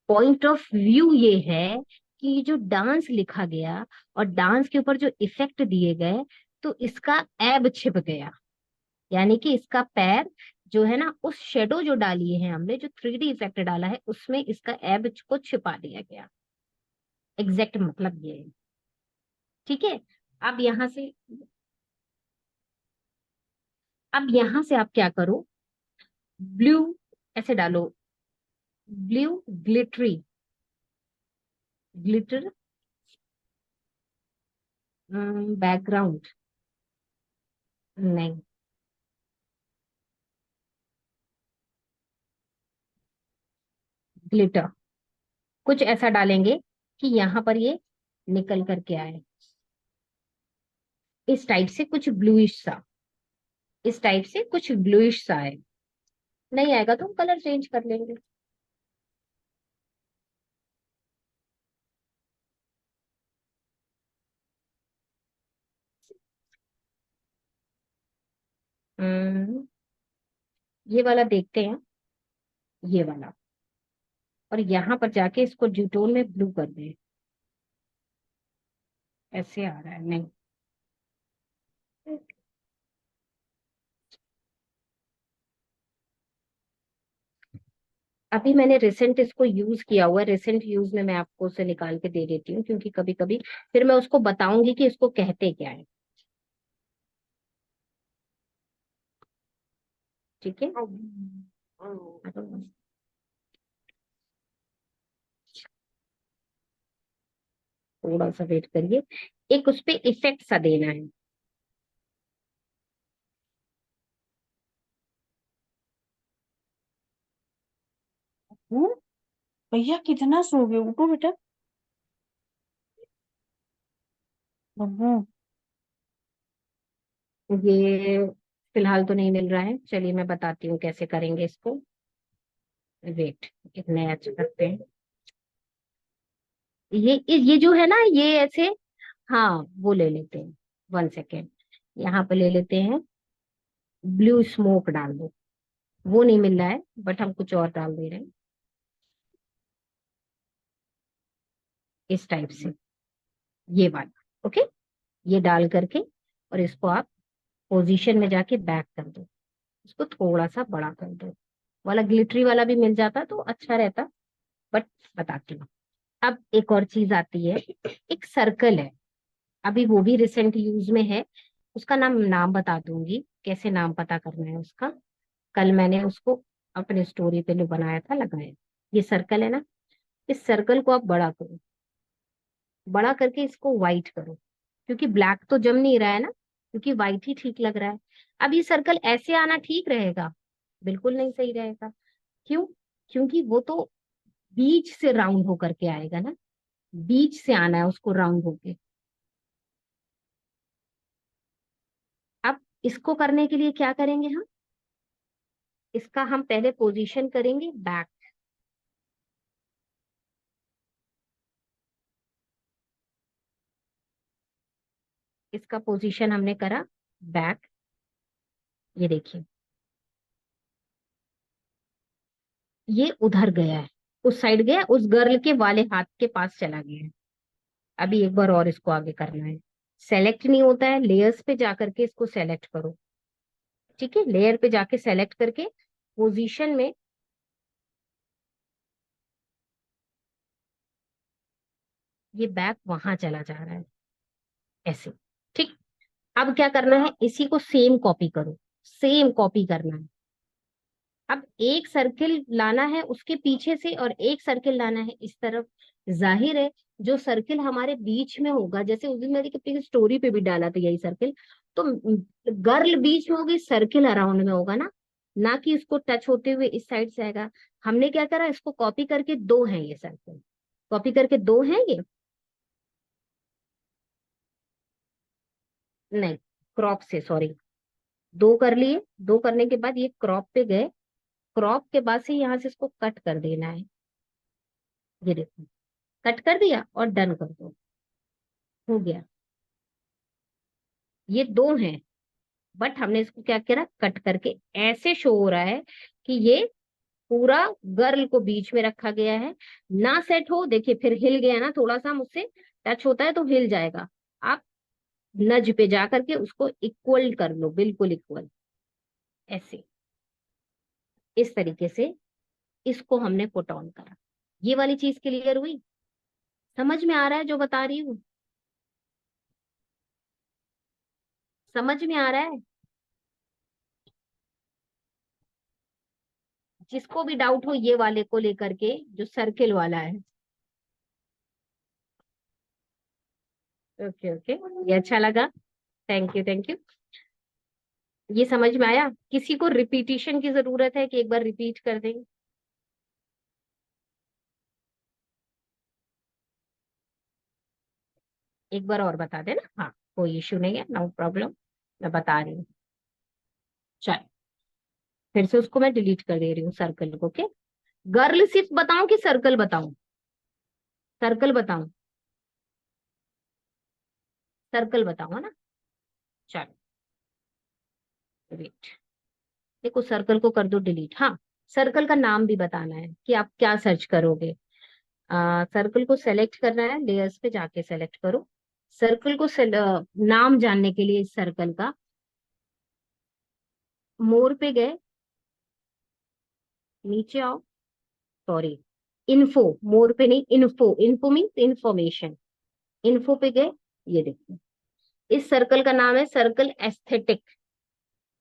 पॉइंट ऑफ व्यू ये है कि ये जो डांस लिखा गया और डांस के ऊपर जो इफेक्ट दिए गए, तो इसका एब छिप गया, यानी कि इसका पैर जो है ना, उस शेडो जो डाली है हमने, जो 3D इफेक्ट डाला है, उसमें इसका एब को छिपा दिया गया। एग्जैक्ट मतलब ये है। ठीक है। अब यहां से अब यहां से आप क्या करो, ब्लू ऐसे डालो, ब्लू ग्लिटरी, ग्लिटर बैकग्राउंड, नहीं, ग्लिटर, कुछ ऐसा डालेंगे कि यहाँ पर ये निकल करके आए, इस टाइप से कुछ ब्लूइश सा, इस टाइप से कुछ ब्लूइश सा है। नहीं आएगा तो हम कलर चेंज कर लेंगे। हम्म, ये वाला देखते हैं, ये वाला, और यहाँ पर जाके इसको ड्यूटोन में ब्लू कर दें, ऐसे आ रहा है, नहीं, अभी मैंने रिसेंट इसको यूज किया हुआ है, रिसेंट यूज में मैं आपको उसे निकाल के दे देती हूँ, क्योंकि कभी कभी फिर मैं उसको बताऊंगी कि इसको कहते क्या है। ठीक है। थोड़ा सा वेट करिए, एक उस पे इफेक्ट सा देना है। भैया कितना सो गए, उठो बेटा। बब्बू। ये फिलहाल तो नहीं मिल रहा है, चलिए मैं बताती हूँ कैसे करेंगे इसको। वेट, इतने अच्छे करते हैं, ये जो है ना, ये ऐसे, हाँ वो ले लेते हैं, वन सेकेंड, यहाँ पे ले लेते हैं, ब्लू स्मोक डाल दो, वो नहीं मिल रहा है, बट हम कुछ और डाल दे रहे हैं, इस टाइप से, ये वाला, ओके। ये डाल करके, और इसको आप पोजीशन में जाके बैक कर दो, इसको थोड़ा सा बड़ा कर दो, वाला ग्लिटरी वाला भी मिल जाता तो अच्छा रहता, बट बताती हूँ। अब एक और चीज आती है, एक सर्कल है, अभी वो भी रिसेंट यूज में है, उसका नाम नाम बता दूंगी, कैसे नाम पता करना है उसका, कल मैंने उसको अपने स्टोरी पे जो बनाया था लगाया। ये सर्कल है ना, इस सर्कल को आप बड़ा करो, बड़ा करके इसको व्हाइट करो, क्योंकि ब्लैक तो जम नहीं रहा है ना, क्योंकि व्हाइट ही ठीक लग रहा है। अब ये सर्कल ऐसे आना ठीक रहेगा? बिल्कुल नहीं सही रहेगा। क्यों? क्योंकि वो तो बीच से राउंड होकर के आएगा ना, बीच से आना है उसको राउंड होके। अब इसको करने के लिए क्या करेंगे हम, इसका हम पहले पोजीशन करेंगे बैक। इसका पोजीशन हमने करा बैक, ये देखिए ये उधर गया है, उस साइड गया, उस गर्ल के वाले हाथ के पास चला गया है। अभी एक बार और इसको आगे करना है। सेलेक्ट नहीं होता है, लेयर्स पे जाकर के इसको सेलेक्ट करो। ठीक है, लेयर पे जाके सेलेक्ट करके पोजीशन में ये बैक वहां चला जा रहा है, ऐसे। ठीक, अब क्या करना है, इसी को सेम कॉपी करो, सेम कॉपी करना है। अब एक सर्किल लाना है उसके पीछे से और एक सर्किल लाना है इस तरफ। जाहिर है जो सर्किल हमारे बीच में होगा, जैसे उस दिन मैंने अपनी स्टोरी पे भी डाला था यही सर्किल, तो गर्ल बीच में होगी, सर्किल अराउंड में होगा ना कि इसको टच होते हुए इस साइड से आएगा। हमने क्या करा, इसको कॉपी करके दो हैं ये सर्किल, कॉपी करके दो हैं ये, नहीं क्रॉप से, सॉरी, दो कर लिए। दो करने के बाद ये क्रॉप पे गए, क्रॉप के बाद से यहाँ से इसको कट कर देना है। ये देखो कट कर दिया और डन कर दो, हो गया। ये दो हैं, बट हमने इसको क्या करा, कट करके ऐसे शो हो रहा है कि ये पूरा गर्ल को बीच में रखा गया है। ना सेट हो, देखिए फिर हिल गया ना, थोड़ा सा मुझसे टच होता है तो हिल जाएगा। आप नज पे जा करके उसको इक्वल कर लो, बिल्कुल इक्वल, ऐसे। इस तरीके से इसको हमने पुट ऑन करा। ये वाली चीज क्लियर हुई? समझ में आ रहा है जो बता रही हूँ? समझ में आ रहा है? जिसको भी डाउट हो ये वाले को लेकर के, जो सर्किल वाला है। ओके ओके, ये अच्छा लगा, थैंक यू थैंक यू। ये समझ में आया? किसी को रिपीटिशन की जरूरत है कि एक बार रिपीट कर दें? एक बार और बता देना, हाँ कोई इशू नहीं है, नो प्रॉब्लम, मैं बता रही हूँ। चल, फिर से उसको मैं डिलीट कर दे रही हूँ सर्कल को। ओके, गर्ल सिर्फ बताऊं कि सर्कल बताऊं? सर्कल बताऊं, सर्कल बताऊं है ना? चलो वेट, देखो सर्कल को कर दो डिलीट। हाँ, सर्कल का नाम भी बताना है कि आप क्या सर्च करोगे। सर्कल को सेलेक्ट करना है, लेयर्स पे जाके सेलेक्ट करो। सर्कल को नाम जानने के लिए इस सर्कल का मोर पे गए, नीचे आओ, सॉरी इन्फो, मोर पे नहीं, info, info means information. Info पे गए, ये देखो इस सर्कल का नाम है circle aesthetic,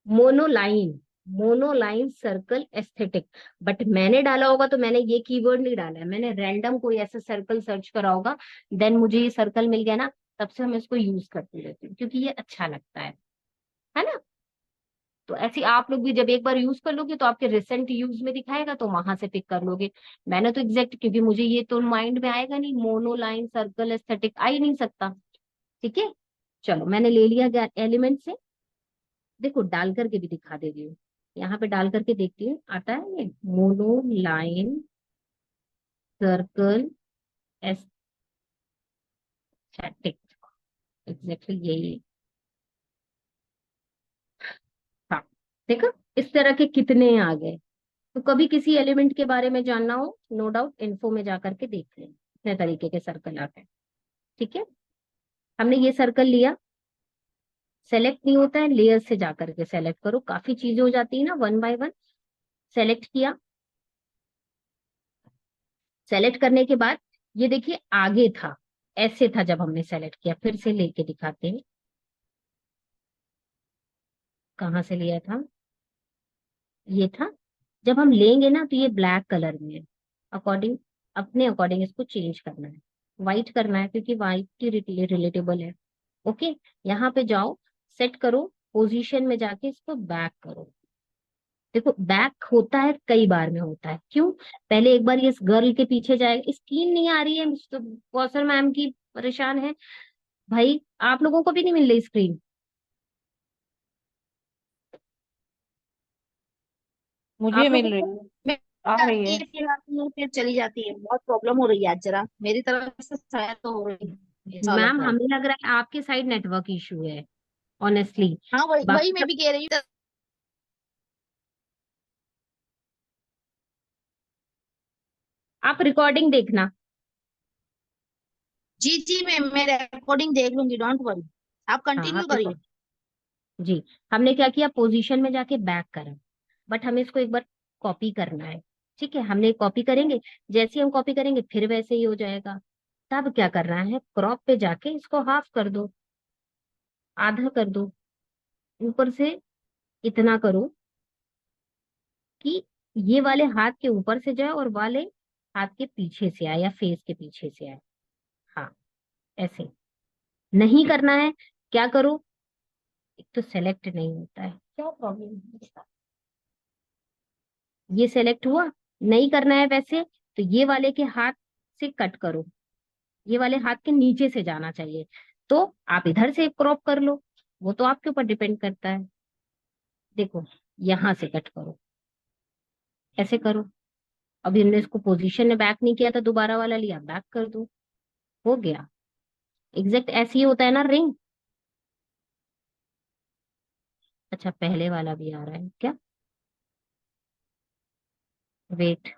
monoline, monoline circle aesthetic. But मैंने डाला होगा तो मैंने ये कीवर्ड नहीं डाला है, मैंने रैंडम कोई ऐसा सर्कल सर्च करा होगा, देन मुझे ये सर्कल मिल गया ना, तब से हम इसको यूज करते रहते हैं क्योंकि ये अच्छा लगता है ना? तो ऐसे आप लोग भी जब एक बार यूज कर लोगे तो आपके रिसेंट यूज में दिखाएगा तो वहां से पिक कर लोगे। मैंने तो एग्जैक्ट, क्योंकि मुझे ये तो माइंड में आएगा नहीं, मोनोलाइन सर्कल एस्थेटिक आ ही नहीं सकता। ठीक है, चलो मैंने ले लिया एलिमेंट से। देखो डाल करके भी दिखा दे रही हूँ, यहाँ पे डाल करके देखती हूँ आता है ये, मोनोलाइन सर्कल एस्थेटिक, एग्जैक्टली यही। हाँ, देखो इस तरह के कितने आ गए। तो कभी किसी एलिमेंट के बारे में जानना हो, नो डाउट इन्फो में जाकर के देख लें, इतने तरीके के सर्कल आते हैं। ठीक है, हमने ये सर्कल लिया, सेलेक्ट नहीं होता है, लेयर से जाकर के सेलेक्ट करो, काफी चीजें हो जाती है ना, वन बाय वन। सेलेक्ट किया, सेलेक्ट करने के बाद ये देखिए आगे था, ऐसे था जब हमने सेलेक्ट किया, फिर से लेके दिखाते हैं कहाँ से लिया था। ये था, जब हम लेंगे ना तो ये ब्लैक कलर में है, अकॉर्डिंग, अपने अकॉर्डिंग इसको चेंज करना है, वाइट करना है क्योंकि वाइट की रिलेटेबल है। ओके, यहाँ पे जाओ, सेट करो, पोजीशन में जाके इसको बैक करो। देखो बैक होता है कई बार में होता है, क्यों? पहले एक बार ये इस गर्ल के पीछे जाएगा, स्क्रीन नहीं आ रही है तो कौशल मैम की परेशान है भाई, आप लोगों को भी नहीं मिल रही स्क्रीन? मुझे आप लोगों मिल रही को है, मैं आ रही आती है। है, फिर आती है, फिर चली जाती है, बहुत प्रॉब्लम हो रही है आज जरा मेरी तरफ से, शायद तो हो रही है, ऐसा लग मैम रहा है। हमें लग रहा है आपके साइड नेटवर्क इशू है, ऑनेस्टली। हाँ, वही वही बाकी मैं सब भी कह रही हूँ। आप रिकॉर्डिंग देखना। जी जी, मैं रिकॉर्डिंग देख लूंगी, डोंट वरी, आप हाँ कंटिन्यू आप करिए। जी, हमने क्या किया, पोजीशन में जाके बैक करा, बट हमें इसको एक बार कॉपी करना है। ठीक है, हमने कॉपी करेंगे, जैसे ही हम कॉपी करेंगे फिर वैसे ही हो जाएगा। तब क्या करना है, क्रॉप पे जाके इसको हाफ कर दो, आधा कर दो, ऊपर से इतना करो कि ये वाले हाथ के ऊपर से जाए और वाले हाथ के पीछे से आए या फेस के पीछे से आए। हाँ, ऐसे नहीं करना है, क्या करो, एक तो सेलेक्ट नहीं होता है, क्या प्रॉब्लम है इसका? ये सेलेक्ट हुआ, नहीं करना है वैसे, तो ये वाले के हाथ से कट करो, ये वाले हाथ के नीचे से जाना चाहिए, तो आप इधर से क्रॉप कर लो, वो तो आपके ऊपर डिपेंड करता है। देखो, यहां से कट करो, ऐसे करो। अभी हमने इसको पोजीशन में बैक नहीं किया था, दोबारा वाला लिया, बैक कर दो, हो गया। एग्जैक्ट ऐसे ही होता है ना रिंग। अच्छा, पहले वाला भी आ रहा है क्या? वेट,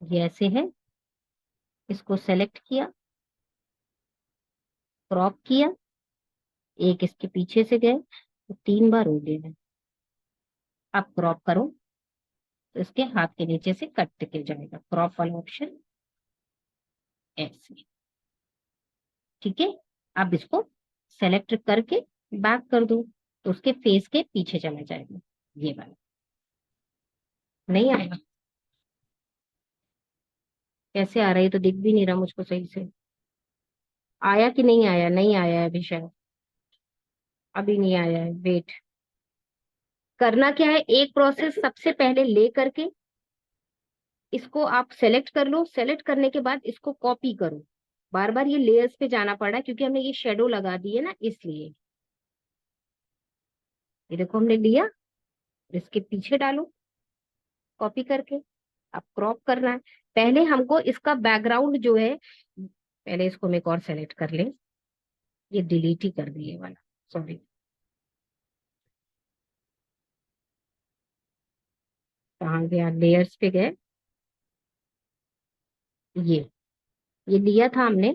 ये ऐसे है, इसको सेलेक्ट किया, क्रॉप किया, एक इसके पीछे से गए, तो 3 बार हो गए हैं। आप क्रॉप करो तो इसके हाथ के नीचे से कट के जाएगा, क्रॉप वाला ऑप्शन, ऐसे। ठीक है, आप इसको सेलेक्ट करके बैक कर दो तो उसके फेस के पीछे चला जाएगा, ये वाला। नहीं आएगा? कैसे आ रहा है, ये तो दिख भी नहीं रहा मुझको सही से। आया कि नहीं आया? नहीं आया है अभी शायद, अभी नहीं आया है, वेट। करना क्या है, एक प्रोसेस सबसे पहले ले करके इसको आप सेलेक्ट कर लो, सेलेक्ट करने के बाद इसको कॉपी करो। बार बार ये लेयर्स पे जाना पड़ रहा है क्योंकि हमने ये शेडो लगा दी है ना, इसलिए। ये देखो हमने लिया, इसके पीछे डालो कॉपी करके, अब क्रॉप करना है। पहले हमको इसका बैकग्राउंड जो है, पहले इसको हम एक और सेलेक्ट कर लें, ये डिलीट ही कर दिए वाला, सॉरी। कहाँ गया, लेयर्स पे गए, ये लिया था हमने।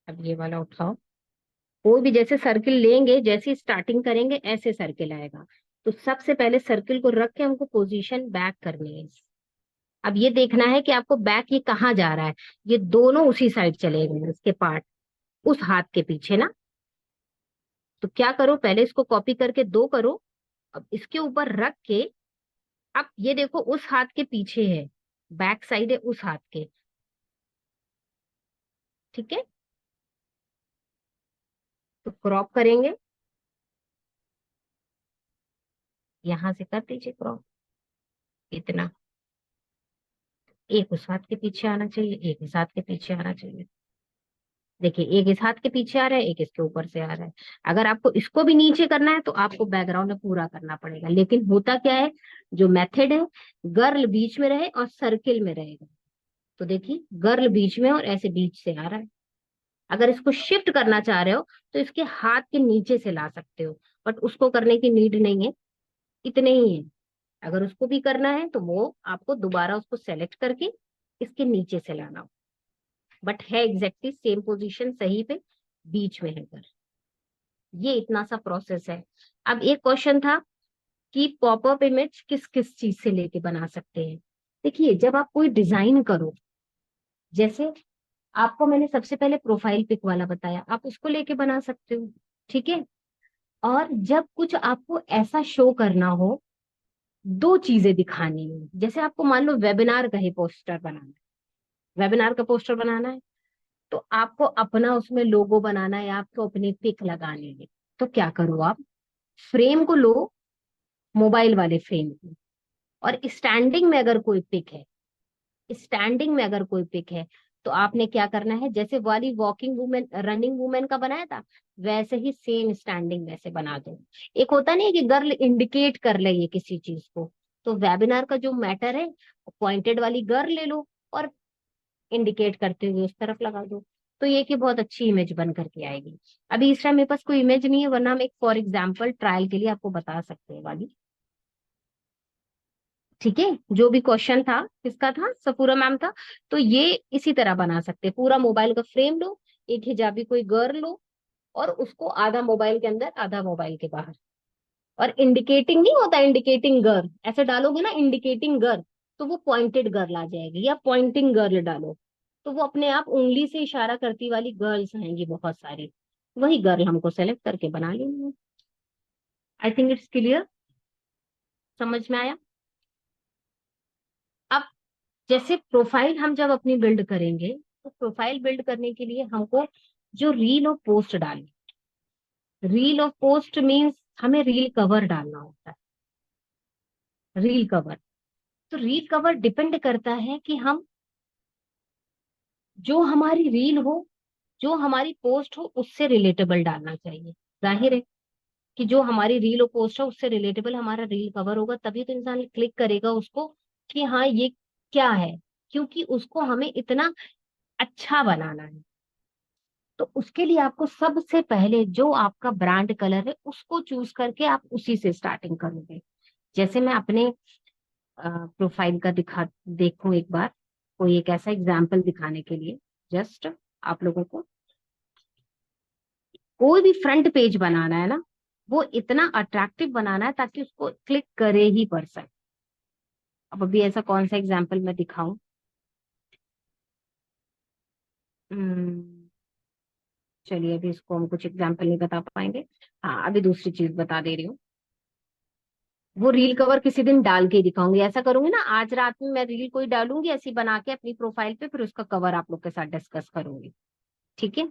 अब ये वाला उठाओ, कोई भी जैसे सर्किल लेंगे, जैसे स्टार्टिंग करेंगे ऐसे सर्किल आएगा, तो सबसे पहले सर्किल को रख के हमको पोजीशन बैक करनी है। अब ये देखना है कि आपको बैक ये कहाँ जा रहा है, ये दोनों उसी साइड चले गए इसके पार्ट, उस हाथ के पीछे ना। तो क्या करो, पहले इसको कॉपी करके दो करो, अब इसके ऊपर रख के, अब ये देखो उस हाथ के पीछे है, बैक साइड है उस हाथ के। ठीक है, तो क्रॉप करेंगे, यहां से कर दीजिए क्रॉप, इतना। एक उस हाथ के पीछे आना चाहिए, एक इस हाथ के पीछे आना चाहिए। देखिए, एक इस हाथ के पीछे आ रहा है, एक इसके ऊपर से आ रहा है। अगर आपको इसको भी नीचे करना है तो आपको बैकग्राउंड में पूरा करना पड़ेगा, लेकिन होता क्या है, जो मेथड है, गर्ल बीच में रहे और सर्किल में रहेगा। तो देखिए, गर्ल बीच में और ऐसे बीच से आ रहा है। अगर इसको शिफ्ट करना चाह रहे हो तो इसके हाथ के नीचे से ला सकते हो, बट उसको करने की नीड नहीं है, इतने ही है। अगर उसको भी करना है तो वो आपको दोबारा उसको सेलेक्ट करके इसके नीचे से लाना हो, बट है एग्जैक्टली सेम पोजीशन, सही पे बीच में है कर। ये इतना सा प्रोसेस है। अब एक क्वेश्चन था कि पॉपअप इमेज किस किस चीज से लेके बना सकते हैं। देखिए, जब आप कोई डिजाइन करो, जैसे आपको मैंने सबसे पहले प्रोफाइल पिक वाला बताया, आप उसको लेके बना सकते हो। ठीक है, और जब कुछ आपको ऐसा शो करना हो, दो चीजें दिखानी हो, जैसे आपको मान लो वेबिनार का ही पोस्टर बनाना है, वेबिनार का पोस्टर बनाना है, तो आपको अपना उसमें लोगो बनाना है, आपको अपनी पिक लगानी है। तो क्या करो आप, फ्रेम को लो, मोबाइल वाले फ्रेम को, और स्टैंडिंग में अगर कोई पिक है, स्टैंडिंग में अगर कोई पिक है, तो आपने क्या करना है, जैसे वाली वॉकिंग वुमेन रनिंग वुमेन का बनाया था, वैसे ही सेम स्टैंडिंग वैसे बना दो। एक होता नहीं है कि गर्ल इंडिकेट कर ले ये किसी चीज को, तो वेबिनार का जो मैटर है, पॉइंटेड वाली गर्ल ले लो और इंडिकेट करते हुए उस तरफ लगा दो। तो ये कि बहुत अच्छी इमेज बन करके आएगी। अभी इस टाइम मेरे पास कोई इमेज नहीं है, वरना हम एक फॉर एग्जाम्पल ट्रायल के लिए आपको बता सकते हैं वाली। ठीक है, जो भी क्वेश्चन था किसका था, सफूरा मैम था। तो ये इसी तरह बना सकते हैं, पूरा मोबाइल का फ्रेम लो, एक हिजाबी कोई गर्ल लो, और उसको आधा मोबाइल के अंदर आधा मोबाइल के बाहर, और इंडिकेटिंग नहीं होता, इंडिकेटिंग गर्ल ऐसे डालोगे ना, इंडिकेटिंग गर्ल, तो वो पॉइंटेड गर्ल आ जाएगी, या पॉइंटिंग गर्ल डालो तो वो अपने आप उंगली से इशारा करती वाली गर्ल्स आएंगी बहुत सारी, वही गर्ल हमको सेलेक्ट करके बना लेंगे। आई थिंक इट्स क्लियर, समझ में आया। अब जैसे प्रोफाइल हम जब अपनी बिल्ड करेंगे, तो प्रोफाइल बिल्ड करने के लिए हमको जो रील और पोस्ट डालनी, रील और पोस्ट मीन्स हमें रील कवर डालना होता है, रील कवर। तो रील कवर डिपेंड करता है कि हम, जो हमारी रील हो, जो हमारी पोस्ट हो, उससे रिलेटेबल डालना चाहिए। जाहिर है कि जो हमारी रील और पोस्ट है उससे रिलेटेबल हमारा रील कवर होगा, तभी तो इंसान क्लिक करेगा उसको कि हाँ ये क्या है, क्योंकि उसको हमें इतना अच्छा बनाना है। तो उसके लिए आपको सबसे पहले जो आपका ब्रांड कलर है उसको चूज करके आप उसी से स्टार्टिंग करोगे। जैसे मैं अपने प्रोफाइल का देखूं एक बार, कोई एक ऐसा एग्जाम्पल दिखाने के लिए, जस्ट आप लोगों को कोई भी फ्रंट पेज बनाना है ना, वो इतना अट्रैक्टिव बनाना है ताकि उसको क्लिक करे ही पर्सन। अब अभी ऐसा कौन सा एग्जाम्पल मैं दिखाऊं, हम्म, चलिए अभी इसको हम कुछ एग्जाम्पल नहीं बता पाएंगे। हाँ, अभी दूसरी चीज बता दे रही हूँ। वो रील कवर किसी दिन डाल के ही दिखाऊंगी, ऐसा करूंगी ना, आज रात में मैं रील कोई डालूंगी ऐसी बना के अपनी प्रोफाइल पे, फिर उसका कवर आप लोग के साथ डिस्कस करूंगी। ठीक है।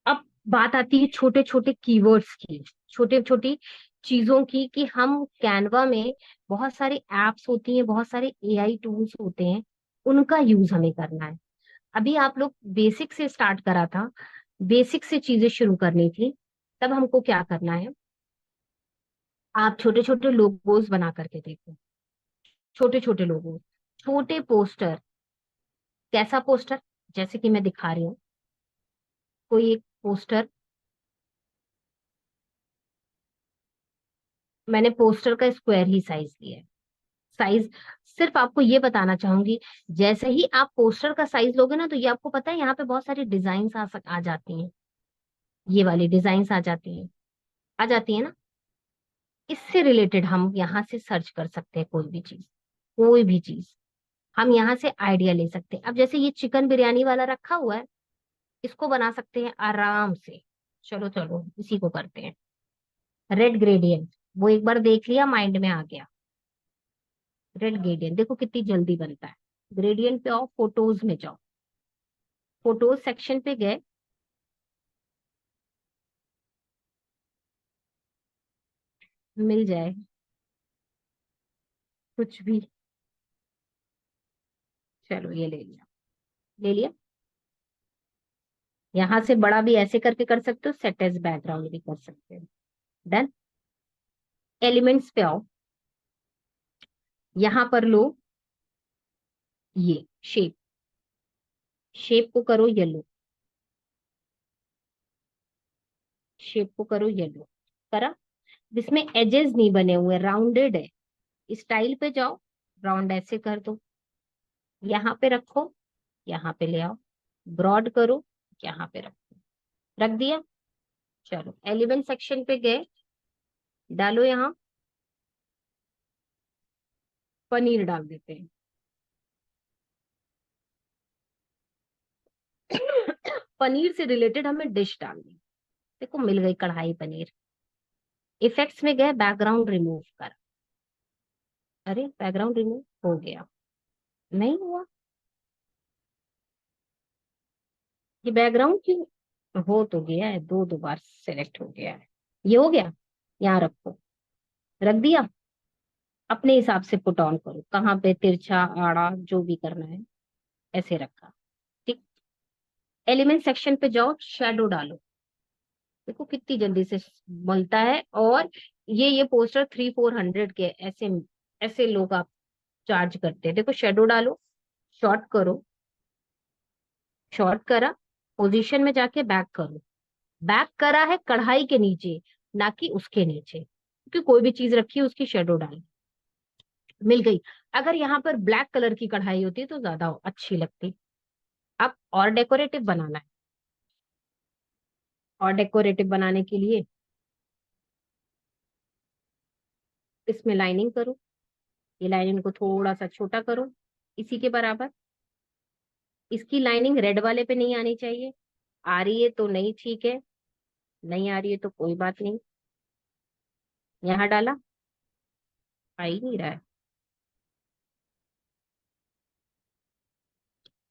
अब बात आती है छोटे छोटे कीवर्ड्स की, छोटे छोटी चीजों की, कि हम कैनवा में बहुत सारे एप्स होती हैं, बहुत सारे एआई टूल्स होते हैं, उनका यूज हमें करना है। अभी आप लोग बेसिक से स्टार्ट करा था, बेसिक से चीजें शुरू करनी थी, तब हमको क्या करना है, आप छोटे छोटे लोगोस बना करके देखो, छोटे छोटे लोगोस, छोटे पोस्टर। कैसा पोस्टर, जैसे कि मैं दिखा रही हूँ, कोई एक पोस्टर, मैंने पोस्टर का स्क्वायर ही साइज लिया है, साइज सिर्फ आपको ये बताना चाहूंगी, जैसे ही आप पोस्टर का साइज लोगे ना, तो ये आपको पता है यहाँ पे बहुत सारी डिजाइन आ जाती हैं, ये वाली डिजाइन आ जाती है ना, इससे रिलेटेड हम यहाँ से सर्च कर सकते हैं, कोई भी चीज हम यहाँ से आइडिया ले सकते हैं। अब जैसे ये चिकन बिरयानी वाला रखा हुआ है, इसको बना सकते हैं आराम से। चलो चलो इसी को करते हैं, रेड ग्रेडियंट, वो एक बार देख लिया माइंड में आ गया। रेड ग्रेडियंट देखो कितनी जल्दी बनता है। ग्रेडियंट पे आओ, फोटोज में जाओ, फोटोज सेक्शन पे गए, मिल जाए कुछ भी। चलो ये ले लिया, ले लिया। यहां से बड़ा भी ऐसे करके कर सकते हो, सेट एज बैकग्राउंड भी कर सकते हो। देन एलिमेंट्स पे आओ, यहां पर लो ये शेप, शेप को करो येलो, शेप को करो येलो, करा। जिसमें एजेस नहीं बने हुए, राउंडेड है, स्टाइल पे जाओ, राउंड ऐसे कर दो, यहाँ पे रखो, यहाँ पे ले आओ, ब्रॉड करो, यहाँ पे रखो, रख दिया। चलो एलिमेंट सेक्शन पे गए, डालो यहाँ पनीर डाल देते हैं। पनीर से रिलेटेड हमें डिश डालनी, देखो मिल गई कढ़ाई पनीर। इफेक्ट्स में गए, बैकग्राउंड रिमूव कर। अरे बैकग्राउंड रिमूव हो गया, नहीं हुआ ये बैकग्राउंड क्यों? हो तो गया है, दो दो बार सेलेक्ट हो गया है। ये हो गया, यहाँ रखो, रख दिया। अपने हिसाब से पुट ऑन करो, कहाँ पे तिरछा आड़ा जो भी करना है ऐसे रखा। ठीक, एलिमेंट सेक्शन पे जाओ, शेडो डालो। देखो कितनी जल्दी से मिलता है। और ये पोस्टर 300-400 के ऐसे ऐसे लोग आप चार्ज करते हैं। देखो शेडो डालो, शॉर्ट करो, शॉर्ट करा, पोजीशन में जाके बैक करो। बैक करा है कढ़ाई के नीचे, ना कि उसके नीचे, क्योंकि कोई भी चीज रखी है उसकी शेडो डाल, मिल गई। अगर यहाँ पर ब्लैक कलर की कढ़ाई होती तो ज्यादा अच्छी लगती। अब और डेकोरेटिव बनाना है, और डेकोरेटिव बनाने के लिए इसमें लाइनिंग करो, ये लाइनिंग को थोड़ा सा छोटा करो, इसी के बराबर। इसकी लाइनिंग रेड वाले पे नहीं आनी चाहिए, आ रही है तो नहीं, ठीक है, नहीं आ रही है तो कोई बात नहीं। यहाँ डाला, आ ही नहीं रहा है,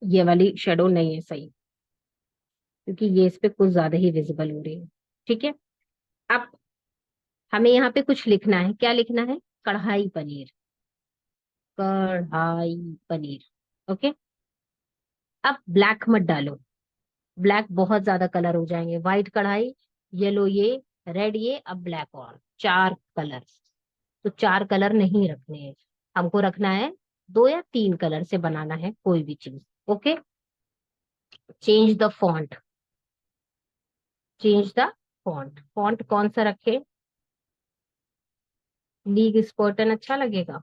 ये वाली शेडो नहीं है सही, क्योंकि ये इस पे कुछ ज्यादा ही विजिबल हो रही है। ठीक है, अब हमें यहाँ पे कुछ लिखना है, क्या लिखना है? कढ़ाई पनीर, कढ़ाई पनीर। ओके, अब ब्लैक मत डालो, ब्लैक बहुत ज्यादा कलर हो जाएंगे। व्हाइट कढ़ाई, येलो ये, रेड ये, अब ब्लैक और 4 कलर। तो 4 कलर नहीं रखने हैं, हमको रखना है 2 या 3 कलर से बनाना है कोई भी चीज। Okay, change the font, change the font. Font कौन सा रखे? लीग स्पर्टन अच्छा लगेगा?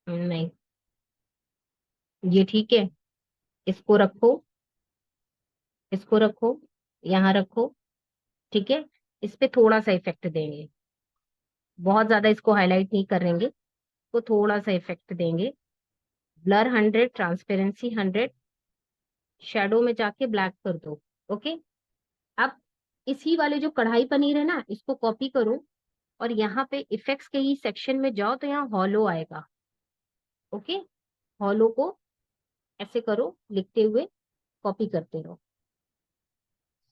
नहीं, ये ठीक है, इसको रखो, इसको रखो, यहाँ रखो। ठीक है, इस पे थोड़ा सा इफेक्ट देंगे, बहुत ज्यादा इसको हाईलाइट नहीं करेंगे, तो थोड़ा सा इफेक्ट देंगे। ब्लर 100, ट्रांसपेरेंसी 100, शेडो में जाके ब्लैक कर दो। ओके, अब इसी वाले जो कढ़ाई पनीर है ना, इसको कॉपी करो और यहाँ पे इफेक्ट्स के ही सेक्शन में जाओ, तो यहाँ हॉलो आएगा। ओके, हॉलो को ऐसे करो, लिखते हुए कॉपी करते रहो,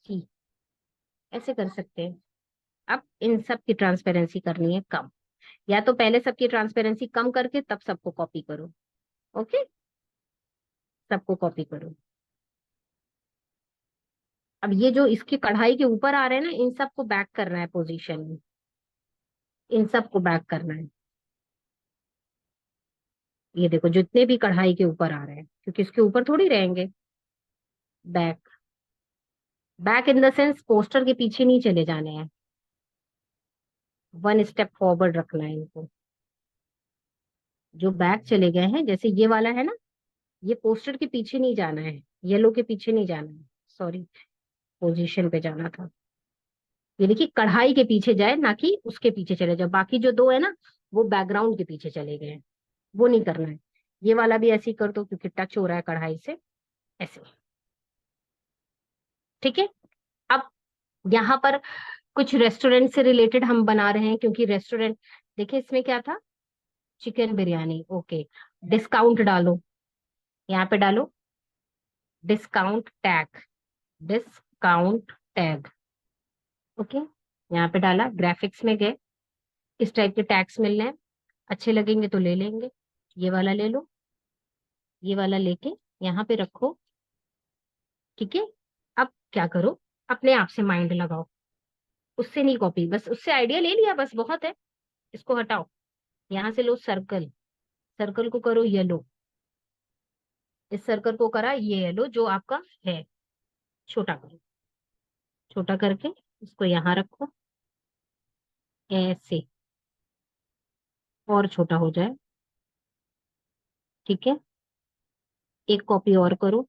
सी, ऐसे कर सकते हैं। अब इन सब की ट्रांसपेरेंसी करनी है कम, या तो पहले सबकी ट्रांसपेरेंसी कम करके तब सबको कॉपी करो। ओके, सबको कॉपी करो। अब ये जो इसकी कढ़ाई के ऊपर आ रहे हैं ना, इन सबको बैक करना है पोजीशन में, इन सबको बैक करना है। ये देखो जितने भी कढ़ाई के ऊपर आ रहे हैं, क्योंकि इसके ऊपर थोड़ी रहेंगे। Back, back in the sense poster के पीछे नहीं चले जाने हैं, 1 स्टेप फॉरवर्ड रखना है इनको। जो बैक चले गए हैं, जैसे ये वाला है ना, ये पोस्टर के पीछे नहीं जाना है, येलो के पीछे नहीं जाना है, सॉरी, पोजीशन पे जाना था। ये देखिए कढ़ाई के पीछे जाए, ना कि उसके पीछे चले जाए। बाकी जो दो है ना, वो बैकग्राउंड के पीछे चले गए हैं, वो नहीं करना है। ये वाला भी ऐसे ही कर दो, क्योंकि टच हो रहा है कढ़ाई से, ऐसे। ठीक है, अब यहाँ पर कुछ रेस्टोरेंट से रिलेटेड हम बना रहे हैं, क्योंकि रेस्टोरेंट, देखिए इसमें क्या था, चिकन बिरयानी। ओके, डिस्काउंट डालो, यहाँ पे डालो discount tag, discount tag. Okay, यहाँ पे डाला, ग्राफिक्स में गए, इस टाइप के टैग्स मिलने हैं, अच्छे लगेंगे तो ले लेंगे। ये वाला ले लो, ये वाला लेके यहाँ पे रखो। ठीक है, अब क्या करो, अपने आप से माइंड लगाओ, उससे नहीं कॉपी, बस उससे आइडिया ले लिया, बस बहुत है। इसको हटाओ, यहाँ से लो सर्कल, सर्कल को करो येलो, इस सर्कल को करा ये येलो जो आपका है, छोटा करो, छोटा करके इसको यहाँ रखो, ऐसे, और छोटा हो जाए। ठीक है, एक कॉपी और करो,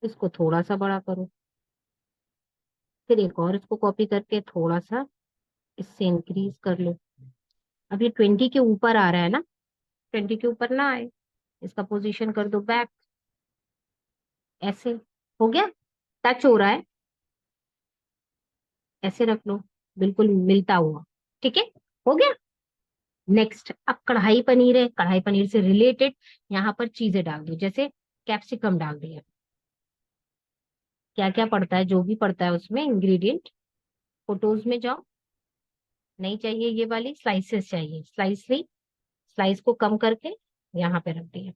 इसको थोड़ा सा बड़ा करो, फिर एक और इसको कॉपी करके थोड़ा सा इससे इंक्रीज कर लो। अब ये 20 के ऊपर आ रहा है ना, 20 के ऊपर ना आए, इसका पोजीशन कर दो बैक, ऐसे। हो गया, टच हो रहा है, ऐसे रख लो, बिल्कुल मिलता हुआ। ठीक है, हो गया। नेक्स्ट, अब कढ़ाई पनीर है, कढ़ाई पनीर से रिलेटेड यहाँ पर चीजें डाल दो, जैसे कैप्सिकम डाल दिया। क्या क्या पड़ता है, जो भी पड़ता है उसमें इंग्रेडिएंट, फोटोज में जाओ। नहीं चाहिए ये वाली, स्लाइसेस चाहिए, स्लाइस ली, स्लाइस को कम करके यहाँ पे रख दिया।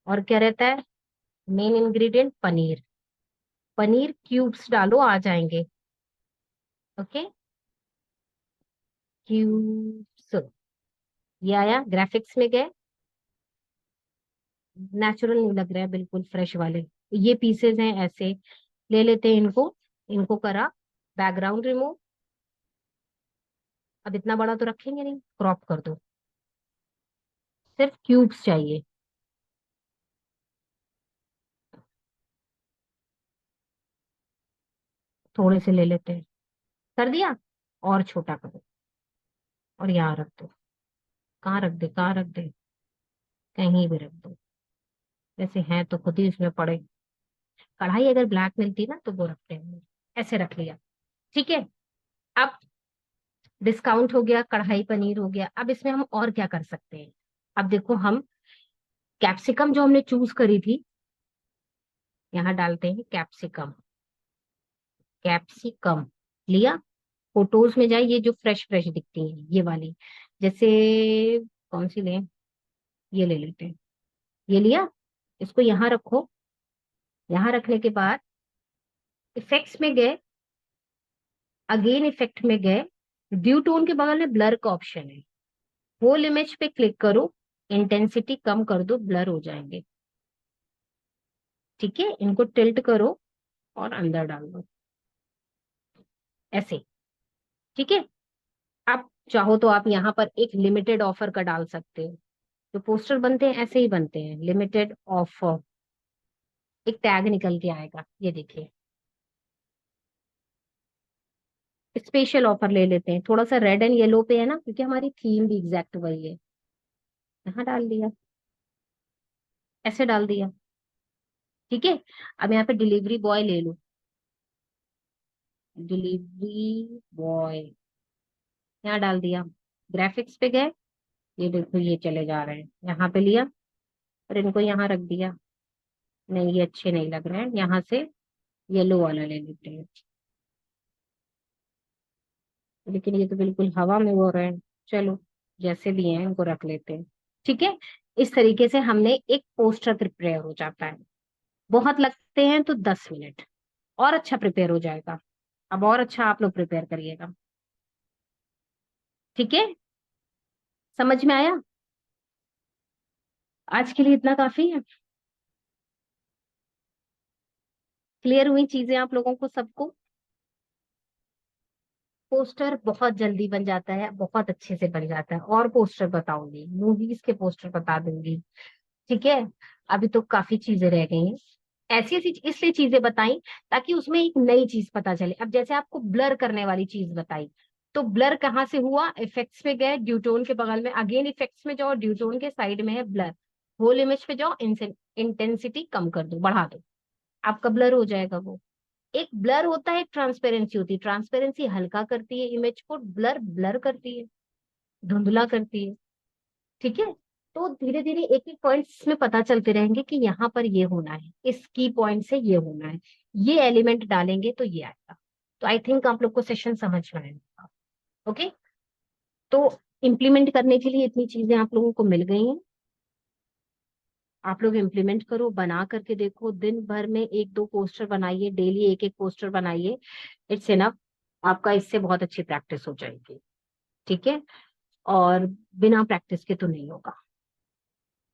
और क्या रहता है, main ingredient paneer, paneer cubes डालो, आ जाएंगे। ओके, क्यूब्स, ये आया, ग्राफिक्स में गए, नेचुरल नहीं लग रहा है, बिल्कुल फ्रेश वाले। ये पीसेज हैं, ऐसे ले लेते हैं इनको, इनको करा बैकग्राउंड रिमूव। अब इतना बड़ा तो रखेंगे नहीं, क्रॉप कर दो, सिर्फ क्यूब्स चाहिए। थोड़े से ले लेते हैं, कर दिया, और छोटा करो, और यहाँ रख दो। कहाँ रख दे, कहाँ रख दे, कहीं भी रख दो, जैसे हैं तो खुद ही उसमें पड़े। कढ़ाई अगर ब्लैक मिलती ना तो वो रखते हैं, ऐसे रख लिया। ठीक है, अब डिस्काउंट हो गया, कढ़ाई पनीर हो गया। अब इसमें हम और क्या कर सकते हैं, अब देखो हम कैप्सिकम जो हमने चूज करी थी, यहाँ डालते हैं कैप्सिकम। कैप्सिकम लिया, फोटोज में जाए, ये जो फ्रेश फ्रेश दिखती है ये वाली, जैसे कौन सी लें, ये ले लेते हैं, ये लिया, इसको यहाँ रखो। यहाँ रखने के बाद इफेक्ट्स में गए, अगेन इफेक्ट में गए, ड्यू टोन के बगल में ब्लर का ऑप्शन है, होल इमेज पे क्लिक करो, इंटेंसिटी कम कर दो, ब्लर हो जाएंगे। ठीक है, इनको टिल्ट करो और अंदर डाल दो, ऐसे। ठीक है, आप चाहो तो आप यहाँ पर एक लिमिटेड ऑफर का डाल सकते हो, जो पोस्टर बनते हैं ऐसे ही बनते हैं, लिमिटेड ऑफर, एक टैग निकल के आएगा, ये देखिए। स्पेशल ऑफर ले लेते हैं, थोड़ा सा रेड एंड येलो पे है ना, क्योंकि हमारी थीम भी एग्जैक्ट वही है। यहाँ डाल दिया, ऐसे डाल दिया। ठीक है, अब यहाँ पे डिलीवरी बॉय ले लो, डिलीवरी बॉय यहाँ डाल दिया। ग्राफिक्स पे गए, ये देखो ये चले जा रहे हैं, यहाँ पे लिया और इनको यहाँ रख दिया। नहीं, ये अच्छे नहीं लग रहे हैं, यहाँ से येलो वाला ले लेते हैं, लेकिन ये तो बिल्कुल हवा में हो रहे हैं। चलो, जैसे भी हैं इनको रख लेते हैं। ठीक है, इस तरीके से हमने एक पोस्टर प्रिपेयर हो जाता है। बहुत लगते हैं तो 10 मिनट, और अच्छा प्रिपेयर हो जाएगा। अब और अच्छा आप लोग प्रिपेयर करिएगा। ठीक है, समझ में आया? आज के लिए इतना काफी है। क्लियर हुई चीजें आप लोगों को सबको? पोस्टर बहुत जल्दी बन जाता है, बहुत अच्छे से बन जाता है। और पोस्टर बताऊंगी, मूवीज के पोस्टर बता दूंगी। ठीक है, अभी तो काफी चीजें रह गई हैं, ऐसी ऐसी इसलिए चीजें बताई ताकि उसमें एक नई चीज पता चले। अब जैसे आपको ब्लर करने वाली चीज बताई, तो ब्लर कहाँ से हुआ, इफेक्ट्स में गए, ड्यूटोन के बगल में, अगेन इफेक्ट्स में जाओ, ड्यूटोन के साइड में है ब्लर, होल इमेज पे जाओ, इंटेंसिटी कम कर दो, बढ़ा दो, आपका ब्लर हो जाएगा वो। एक ब्लर होता है, एक ट्रांसपेरेंसी होती है, ट्रांसपेरेंसी हल्का करती है इमेज को, ब्लर ब्लर करती है, धुंधला करती है। ठीक है, तो धीरे धीरे एक एक पॉइंट्स में पता चलते रहेंगे कि यहाँ पर ये होना है, इस की पॉइंट से ये होना है, ये एलिमेंट डालेंगे तो ये आएगा। तो आई थिंक आप लोग को सेशन समझ में आएगा। ओके, तो इम्प्लीमेंट करने के लिए इतनी चीजें आप लोगों को मिल गई हैं, आप लोग इम्प्लीमेंट करो, बना करके देखो, दिन भर में एक दो पोस्टर बनाइए, डेली एक एक पोस्टर बनाइए, इट्स इनफ। आपका इससे बहुत अच्छी प्रैक्टिस हो जाएगी। ठीक है, और बिना प्रैक्टिस के तो नहीं होगा,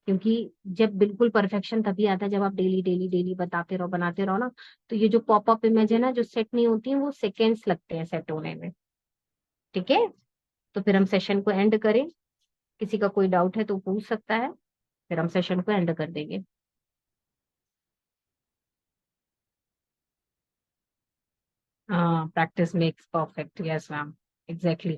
क्योंकि जब बिल्कुल परफेक्शन तभी आता है जब आप डेली डेली डेली बताते रहो, बनाते रहो ना। तो ये जो पॉपअप इमेज है ना, जो सेट नहीं होती है, वो सेकेंड्स लगते हैं सेट होने में। ठीक है, तो फिर हम सेशन को एंड करें, किसी का कोई डाउट है तो पूछ सकता है, फिर हम सेशन को एंड कर देंगे। हाँ, practice makes perfect, yes ma'am, exactly.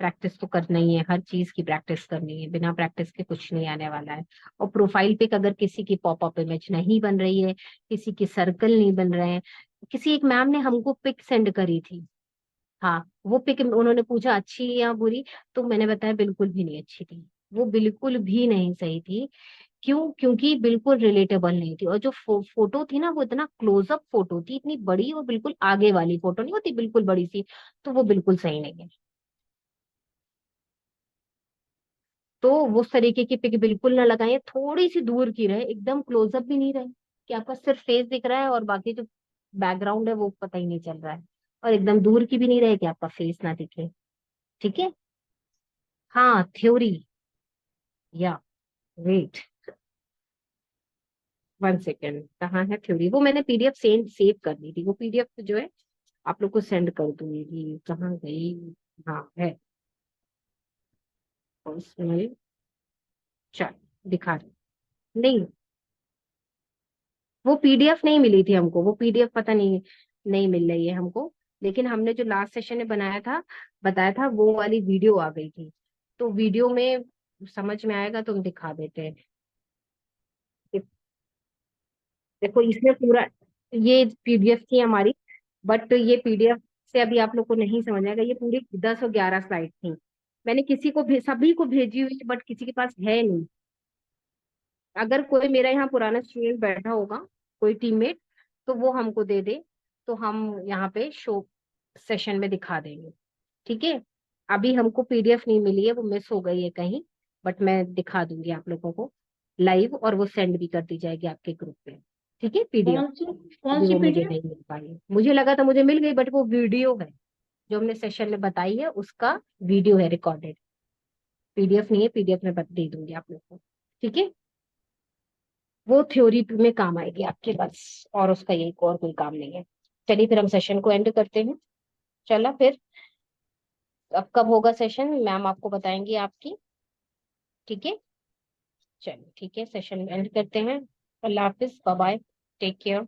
Practice तो करना ही है, हर चीज की प्रैक्टिस करनी है, बिना प्रैक्टिस के कुछ नहीं आने वाला है। और प्रोफाइल पिक अगर किसी की पॉपअप इमेज नहीं बन रही है, किसी की सर्कल नहीं बन रहे हैं, किसी एक मैम ने हमको पिक सेंड करी थी, हाँ, वो पिक उन्होंने पूछा अच्छी या बुरी, तो मैंने बताया बिल्कुल भी नहीं अच्छी थी, वो बिल्कुल भी नहीं सही थी। क्यों? क्योंकि बिल्कुल रिलेटेबल नहीं थी, और जो फोटो थी ना वो इतना क्लोजअप फोटो थी, इतनी बड़ी, और बिल्कुल आगे वाली फोटो नहीं होती बिल्कुल बड़ी सी, तो वो बिल्कुल सही नहीं है। तो वो उस तरीके की पिक बिल्कुल ना लगाएं, थोड़ी सी दूर की रहे, एकदम क्लोजअप भी नहीं रहे कि आपका सिर्फ फेस दिख रहा है और बाकी जो बैकग्राउंड है वो पता ही नहीं चल रहा है, और एकदम दूर की भी नहीं रहे कि आपका फेस ना दिखे। ठीक है। हाँ, थ्योरी। या वेट, 1 सेकेंड, कहाँ है थ्योरी? वो मैंने पीडीएफ सेव कर दी थी, वो पीडीएफ जो है आप लोग को सेंड कर दूंगी, कहाँ गई? हाँ है, उसमें, चल दिखा रही। नहीं, वो पीडीएफ नहीं मिली थी हमको, वो पीडीएफ पता नहीं, नहीं मिल रही है हमको। लेकिन हमने जो लास्ट सेशन में बनाया था, बताया था, वो वाली वीडियो आ गई थी, तो वीडियो में समझ में आएगा तो हम दिखा देते हैं। देखो इसमें पूरा, ये पीडीएफ थी हमारी, बट ये पीडीएफ से अभी आप लोग को नहीं समझ आएगा, ये पूरी 10 और 11 स्लाइड थी। मैंने किसी को सभी को भेजी हुई, बट किसी के पास है नहीं। अगर कोई मेरा यहाँ पुराना स्टूडेंट बैठा होगा, कोई टीममेट, तो वो हमको दे दे, तो हम यहाँ पे शो सेशन में दिखा देंगे। ठीक है। अभी हमको पीडीएफ नहीं मिली है, वो मिस हो गई है कहीं, बट मैं दिखा दूंगी आप लोगों को लाइव, और वो सेंड भी कर दी जाएगी आपके ग्रुप पे। ठीक है, पीडीएफ। कौन सी कौन अभी सी वो मुझे पीडीएफ? नहीं मिल पाई, मुझे लगा था मुझे मिल गई, बट वो वीडियो है जो हमने सेशन में बताई है, उसका वीडियो है रिकॉर्डेड, पीडीएफ नहीं है, पीडीएफ में दे दूंगी आप लोग को। ठीक है। वो थ्योरी में काम आएगी आपके, बस, और उसका यही और कोई काम नहीं है। चलिए फिर हम सेशन को एंड करते हैं। चला फिर, अब कब होगा सेशन मैम आपको बताएंगी आपकी। ठीक है। चलिए ठीक है, सेशन एंड करते हैं। अल्लाह हाफिज, बाय बाय, टेक केयर।